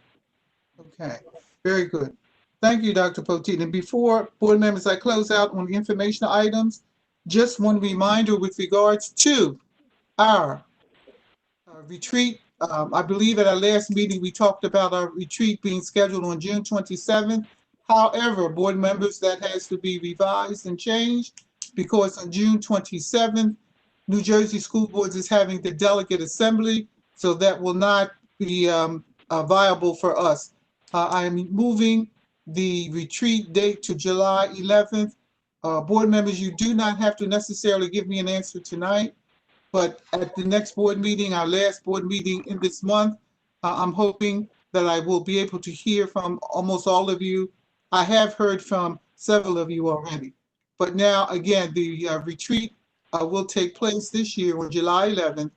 Okay. Very good. Thank you, Dr. Poteet. And before board members, I close out on the information items, just one reminder with regards to our retreat. I believe at our last meeting, we talked about our retreat being scheduled on June 27th. However, board members, that has to be revised and changed because on June 27th, New Jersey School Boards is having the delegate assembly, so that will not be viable for us. I am moving the retreat date to July 11th. Board members, you do not have to necessarily give me an answer tonight, but at the next board meeting, our last board meeting in this month, I'm hoping that I will be able to hear from almost all of you. I have heard from several of you already, but now again, the retreat will take place this year on July 11th.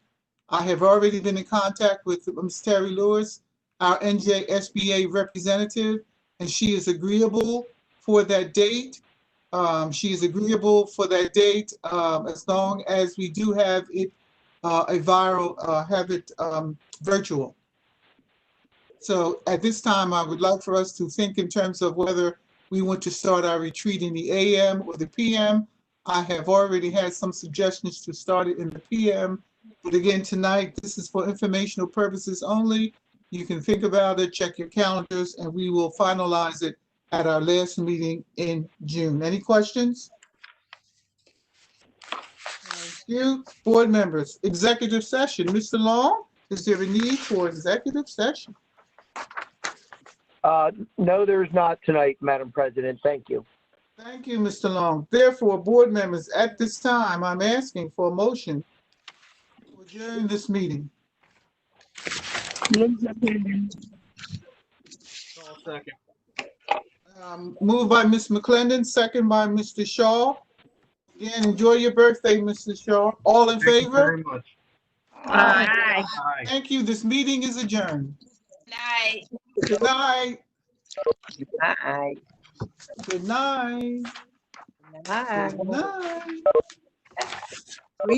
I have already been in contact with Ms. Terry Lewis, our NJSBA representative, and she is agreeable for that date. She is agreeable for that date as long as we do have it virtual. So at this time, I would like for us to think in terms of whether we want to start our retreat in the AM or the PM. I have already had some suggestions to start it in the PM, but again, tonight, this is for informational purposes only. You can think about it, check your calendars, and we will finalize it at our last meeting in June. Any questions? Thank you. Board members, executive session. Mr. Long, is there a need for executive session? No, there's not tonight, Madam President. Thank you. Thank you, Mr. Long. Therefore, board members, at this time, I'm asking for a motion to adjourn this meeting. Second. Moved by Ms. McClendon, second by Mr. Shaw. Again, enjoy your birthday, Mr. Shaw. All in favor? Thank you very much. Aye. Thank you. This meeting is adjourned. Night. Good night. Bye. Good night. Bye. Good night.